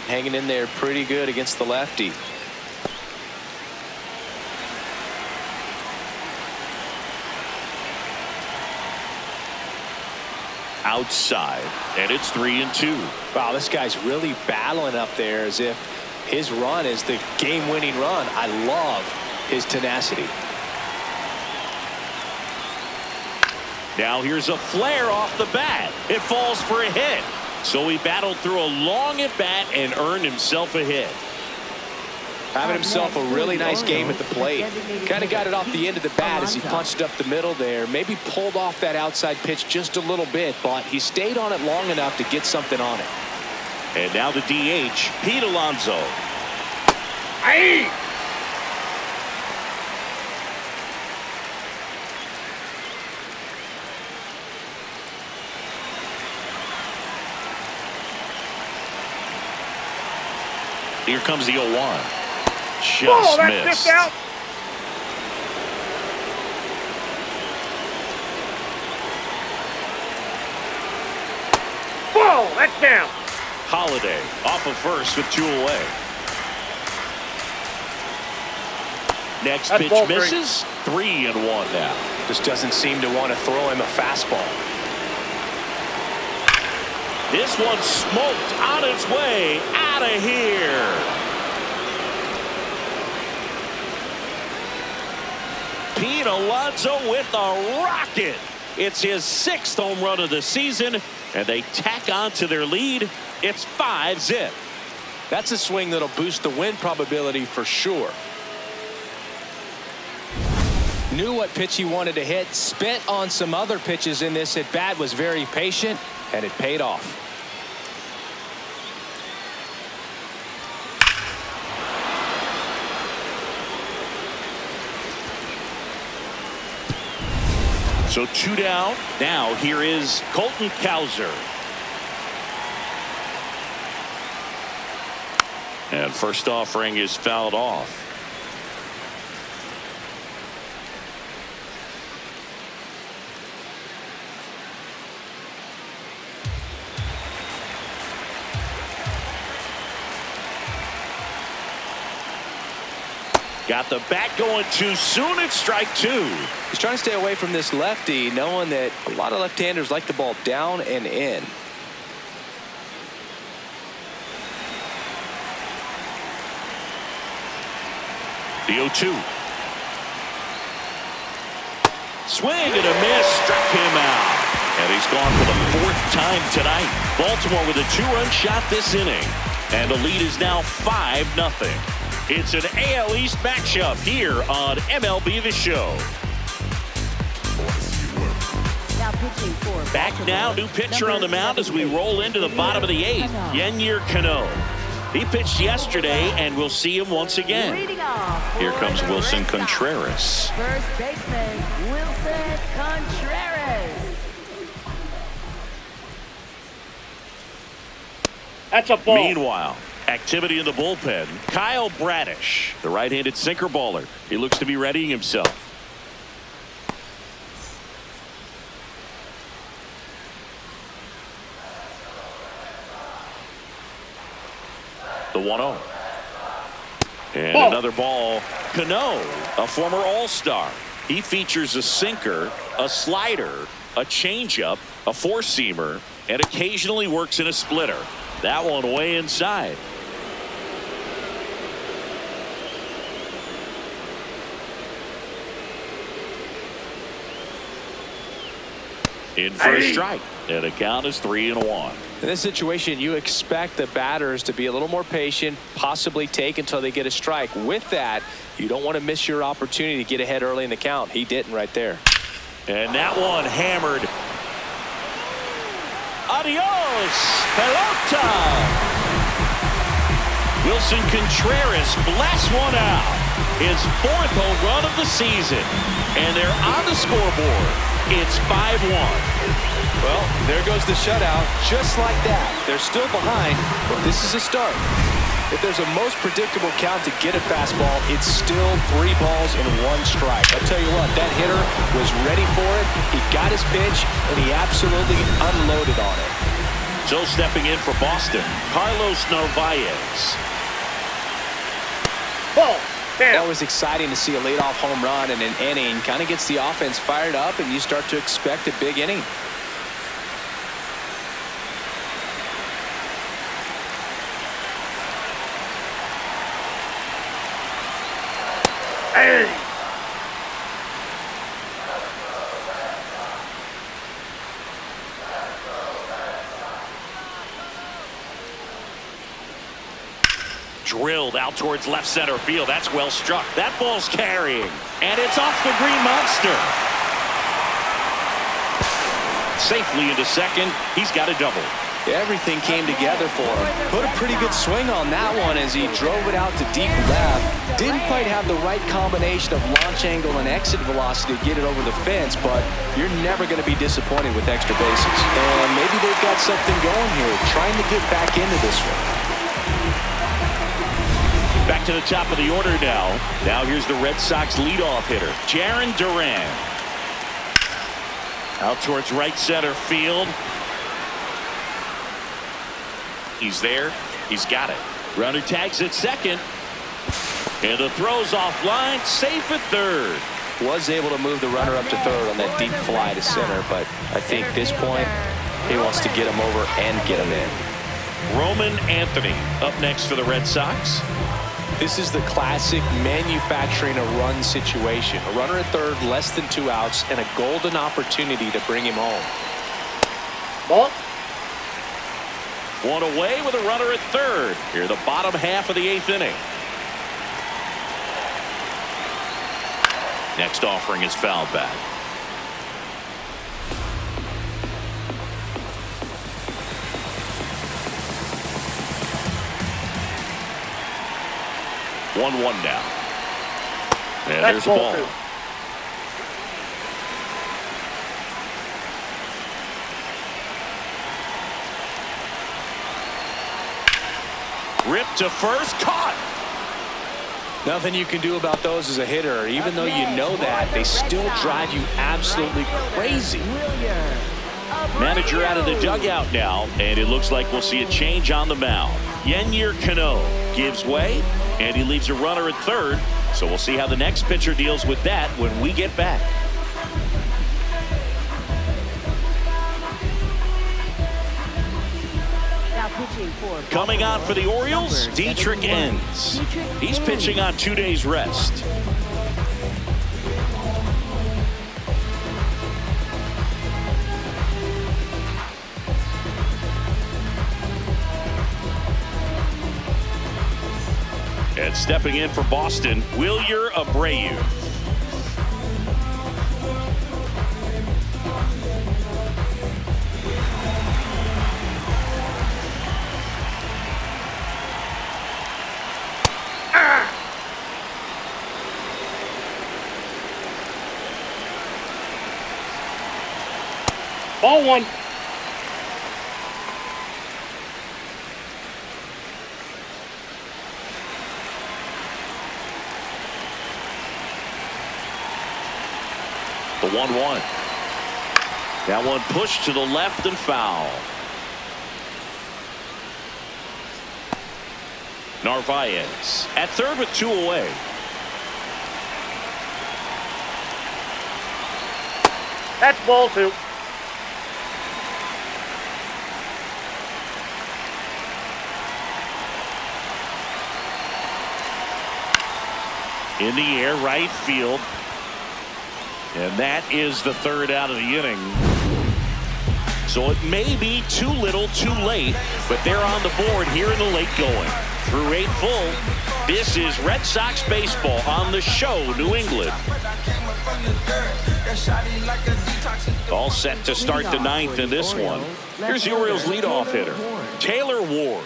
Hanging in there pretty good against the lefty. outside, and it's 3-2. Wow, this guy's really battling up there as if his run is the game-winning run. I love his tenacity. Now here's a flare off the bat. It falls for a hit. So he battled through a long at bat and earned himself a hit. Having himself a really nice game at the plate. Kind of got it off the end of the bat as he punched up the middle there. Maybe pulled off that outside pitch just a little bit, but he stayed on it long enough to get something on it. And now the DH, Pete Alonso. Aye. Here comes the 0-1. Just Whoa, that's missed. just out. Whoa, that's down. Holiday off of first with 2 away. Next That's pitch ball three. misses. 3-1 now. Just doesn't seem to want to throw him a fastball. This one smoked on its way out of here. Pete Alonso with a rocket. It's his 6th home run of the season, and they tack on to their lead. It's 5-zip. That's a swing that'll boost the win probability for sure. Knew what pitch he wanted to hit, spent on some other pitches in this at bat, was very patient, and it paid off. So 2 down. Now here is Colton Cowser. And first offering is fouled off. Got the bat going too soon. It's strike 2. He's trying to stay away from this lefty, knowing that a lot of left-handers like the ball down and in. The 0-2. Swing and a miss. Struck him out. And he's gone for the 4th time tonight. Baltimore with a 2-run shot this inning. And the lead is now 5-0. It's an AL East matchup here on MLB The Show. Now pitching for Back Baltimore, now, new pitcher on the mound as we roll into the bottom of the 8th. Yennier Cano. He pitched yesterday, and we'll see him once again. Leading off Here for comes the Wilson Red Sox, Contreras. First baseman Wilson Contreras. That's a ball. Meanwhile, activity in the bullpen. Kyle Bradish, the right-handed sinker baller. He looks to be readying himself. The 1-0. And Ball. another ball. Cano, a former All-Star. He features a sinker, a slider, a changeup, a four-seamer, and occasionally works in a splitter. That one way inside. In for a strike. And the count is 3-1. In this situation, you expect the batters to be a little more patient, possibly take until they get a strike. With that, you don't want to miss your opportunity to get ahead early in the count. He didn't right there. And that one hammered. Adios, pelota. Wilson Contreras blasts one out. His 4th home run of the season. And they're on the scoreboard. It's 5-1. Well, there goes the shutout. Just like that. They're still behind, but this is a start. If there's a most predictable count to get a fastball, it's still 3 balls and 1 strike. I'll tell you what, that hitter was ready for it. He got his pitch, and he absolutely unloaded on it. So stepping in for Boston, Carlos Narvaez. Ball. Down. Always exciting to see a leadoff home run in an inning. Kind of gets the offense fired up, and you start to expect a big inning. Hey. Drilled out towards left center field. That's well struck. That ball's carrying. And it's off the green monster. Safely into second. He's got a double. Everything came together for him. Put a pretty good swing on that one as he drove it out to deep left. Didn't quite have the right combination of launch angle and exit velocity to get it over the fence, but you're never going to be disappointed with extra bases. And maybe they've got something going here, trying to get back into this one. Back to the top of the order now. Now here's the Red Sox leadoff hitter, Jarren Duran. Out towards right center field. He's there. He's got it. Runner tags at second. And the throw's offline. Safe at third. Was able to move the runner up to third on that deep fly to center, but I think at this point he wants to get him over and get him in. Roman Anthony up next for the Red Sox. This is the classic manufacturing a run situation. A runner at third, less than 2 outs, and a golden opportunity to bring him home. Ball. One away with a runner at third. Here the bottom half of the 8th inning. Next offering is fouled back. One now. And there's the ball. Ripped to first, caught. Nothing you can do about those as a hitter. Even though you know that, they still drive you absolutely crazy. Manager out of the dugout now, and it looks like we'll see a change on the mound. Yennier Cano gives way, and he leaves a runner at third. So we'll see how the next pitcher deals with that when we get back. Coming on for the Orioles, Dietrich Enns. He's pitching on 2 days rest. And stepping in for Boston, Wilyer Abreu. Ball one. The 1-1. That one pushed to the left and foul. Narvaez at third with 2 away. That's ball 2. In the air, right field. And that is the 3rd out of the inning. So it may be too little too late, but they're on the board here in the late going. Through 8 full, this is Red Sox baseball on the show, New England. All set to start the 9th in this one. Here's the Orioles leadoff hitter, Taylor Ward.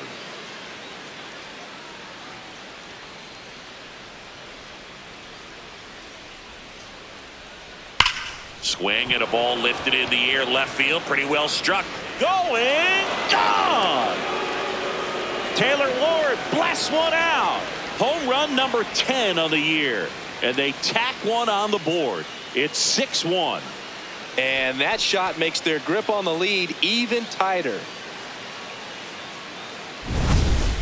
Swing and a ball lifted in the air, left field, pretty well struck. Going, gone! Taylor Ward blasts one out. Home run number 10 on the year. And they tack one on the board. It's 6-1. And that shot makes their grip on the lead even tighter.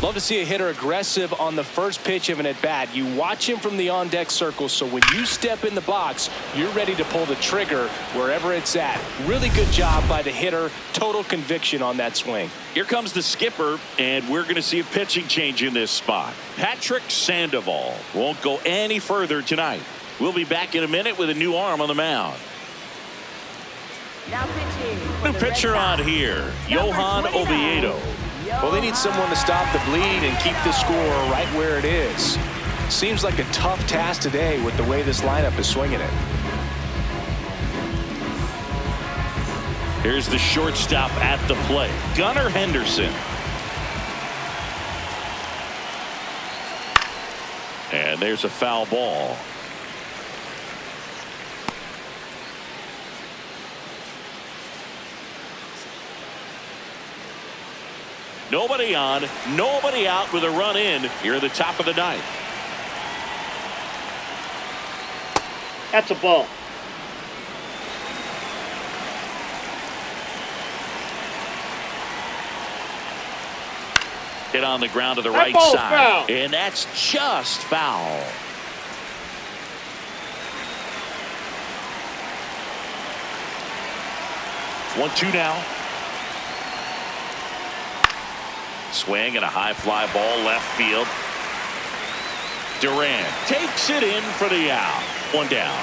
Love to see a hitter aggressive on the first pitch of an at-bat. You watch him from the on-deck circle, so when you step in the box, you're ready to pull the trigger wherever it's at. Really good job by the hitter. Total conviction on that swing. Here comes the skipper, and we're going to see a pitching change in this spot. Patrick Sandoval won't go any further tonight. We'll be back in a minute with a new arm on the mound. Now pitching. New pitcher on here, Johan Oviedo. Well, they need someone to stop the bleed and keep the score right where it is. Seems like a tough task today with the way this lineup is swinging it. Here's the shortstop at the plate, Gunnar Henderson. And there's a foul ball. Nobody on, nobody out with a run in here at the top of the ninth. That's a ball. Hit on the ground to the That right ball's side. foul. And that's just foul. It's 1-2 now. Swing and a high fly ball left field. Durant takes it in for the out. One down.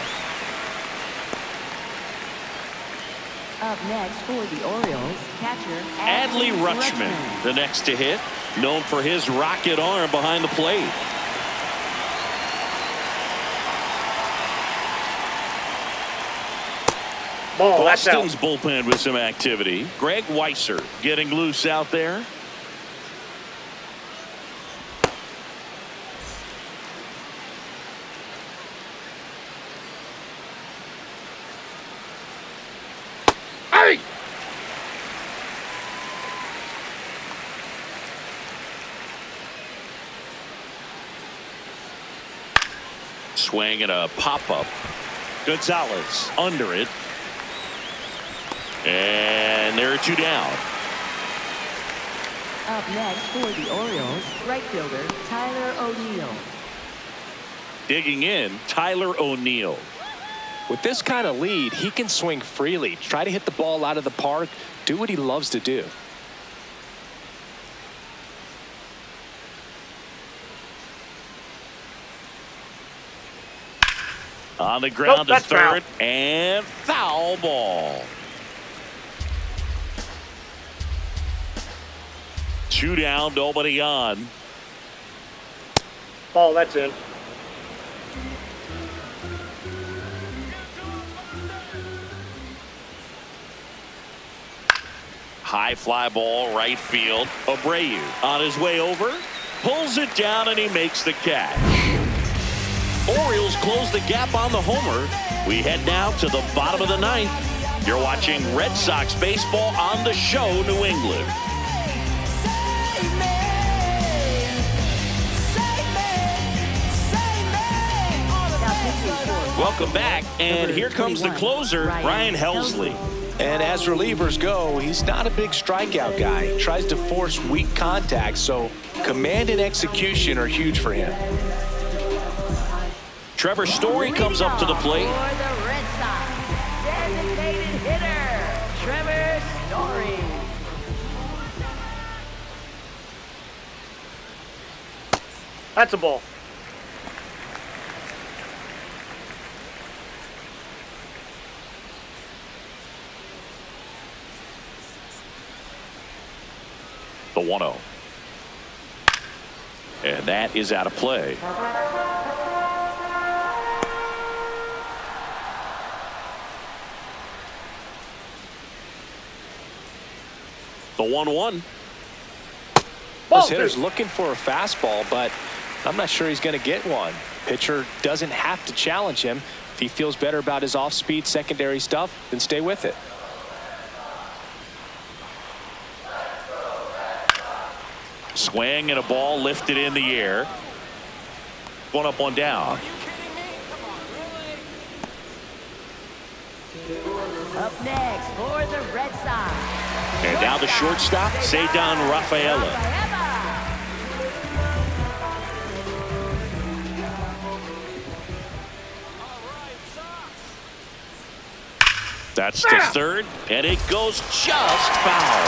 Up next for the Orioles, catcher Adley Rutschman, the next to hit, known for his rocket arm behind the plate. Ball. That's out. Boston's bullpen with some activity. Greg Weisser getting loose out there. Hey! Swing and a pop-up. Gonzalez under it. And there are two down. Up next for the Orioles, right fielder Tyler O'Neill. Digging in, Tyler O'Neill. With this kind of lead, he can swing freely, try to hit the ball out of the park, do what he loves to do. On the ground to that's third, and foul ball. Two down, nobody on. Ball. That's in. High fly ball, right field. Abreu on his way over, pulls it down, and he makes the catch. Orioles close the gap on the homer. We head now to the bottom of the ninth. You're watching Red Sox baseball on the show, New England. Welcome back, and here comes the closer, Ryan Helsley. And as relievers go, he's not a big strikeout guy. He tries to force weak contact, so command and execution are huge for him. Trevor Story comes up to the plate. For the Red Sox, designated hitter Trevor Story. That's a ball. The 1-0. And that is out of play. The 1-1. This hitter's looking for a fastball, but I'm not sure he's going to get one. Pitcher doesn't have to challenge him. If he feels better about his off-speed secondary stuff, then stay with it. Swing and a ball lifted in the air. One up, one down. Up next for the Red Sox. And now the shortstop, Cedar Rafaela. That's the third, and it goes just foul.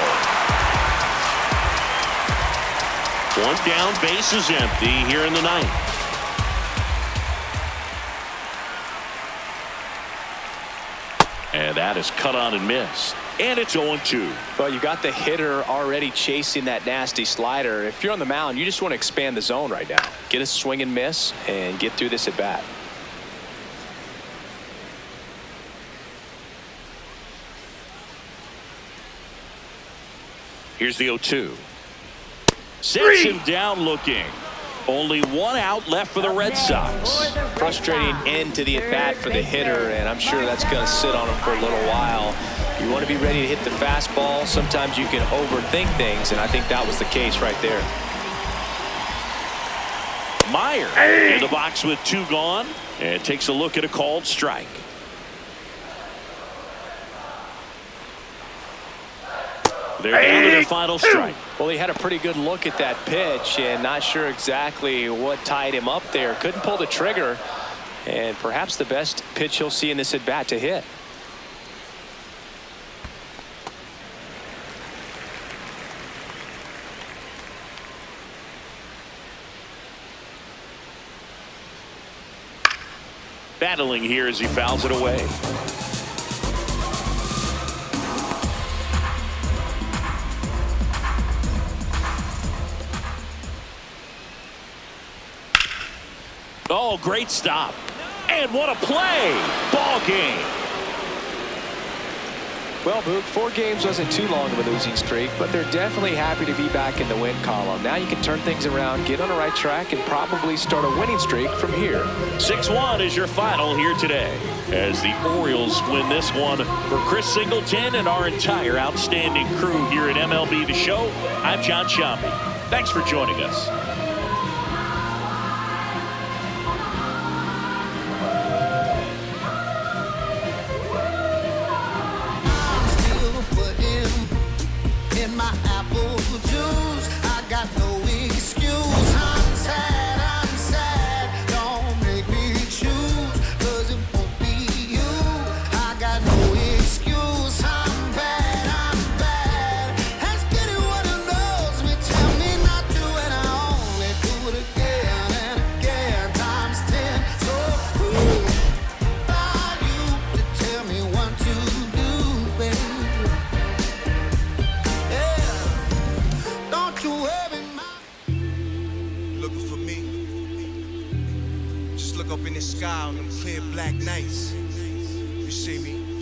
One down, base is empty here in the ninth. And that is cut on and missed. And it's 0-2. Well, you got the hitter already chasing that nasty slider. If you're on the mound, you just want to expand the zone right now. Get a swing and miss and get through this at bat. Here's the 0-2. Sets him down looking. Only one out left for the Red Sox. Frustrating end to the at-bat for the hitter, and I'm sure that's going to sit on him for a little while. You want to be ready to hit the fastball. Sometimes you can overthink things, and I think that was the case right there. Meyer in the box with 2 gone, and takes a look at a called strike. They're down to their final strike. Well, he had a pretty good look at that pitch and not sure exactly what tied him up there. Couldn't pull the trigger, and perhaps the best pitch he'll see in this at bat to hit. Battling here as he fouls it away. Oh, great stop. And what a play. Ball game. Well, Boog, 4 games wasn't too long of a losing streak, but they're definitely happy to be back in the win column. Now you can turn things around, get on the right track, and probably start a winning streak from here. 6-1 is your final here today as the Orioles win this one. For Chris Singleton and our entire outstanding crew here at MLB The Show, I'm John Shambi. Thanks for joining us. Up in the sky on them clear black nights. You see me?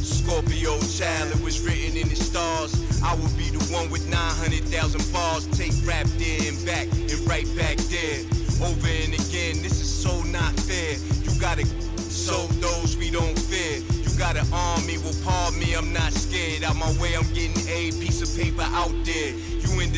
Scorpio child, it was written in the stars. I would be the one with 900,000 bars. Take rap there and back and right back there. Over and again, this is so not fair. You gotta soak those we don't fear. You gotta arm me, well pardon me, I'm not scared. Out my way, I'm getting a piece of paper out there. You in the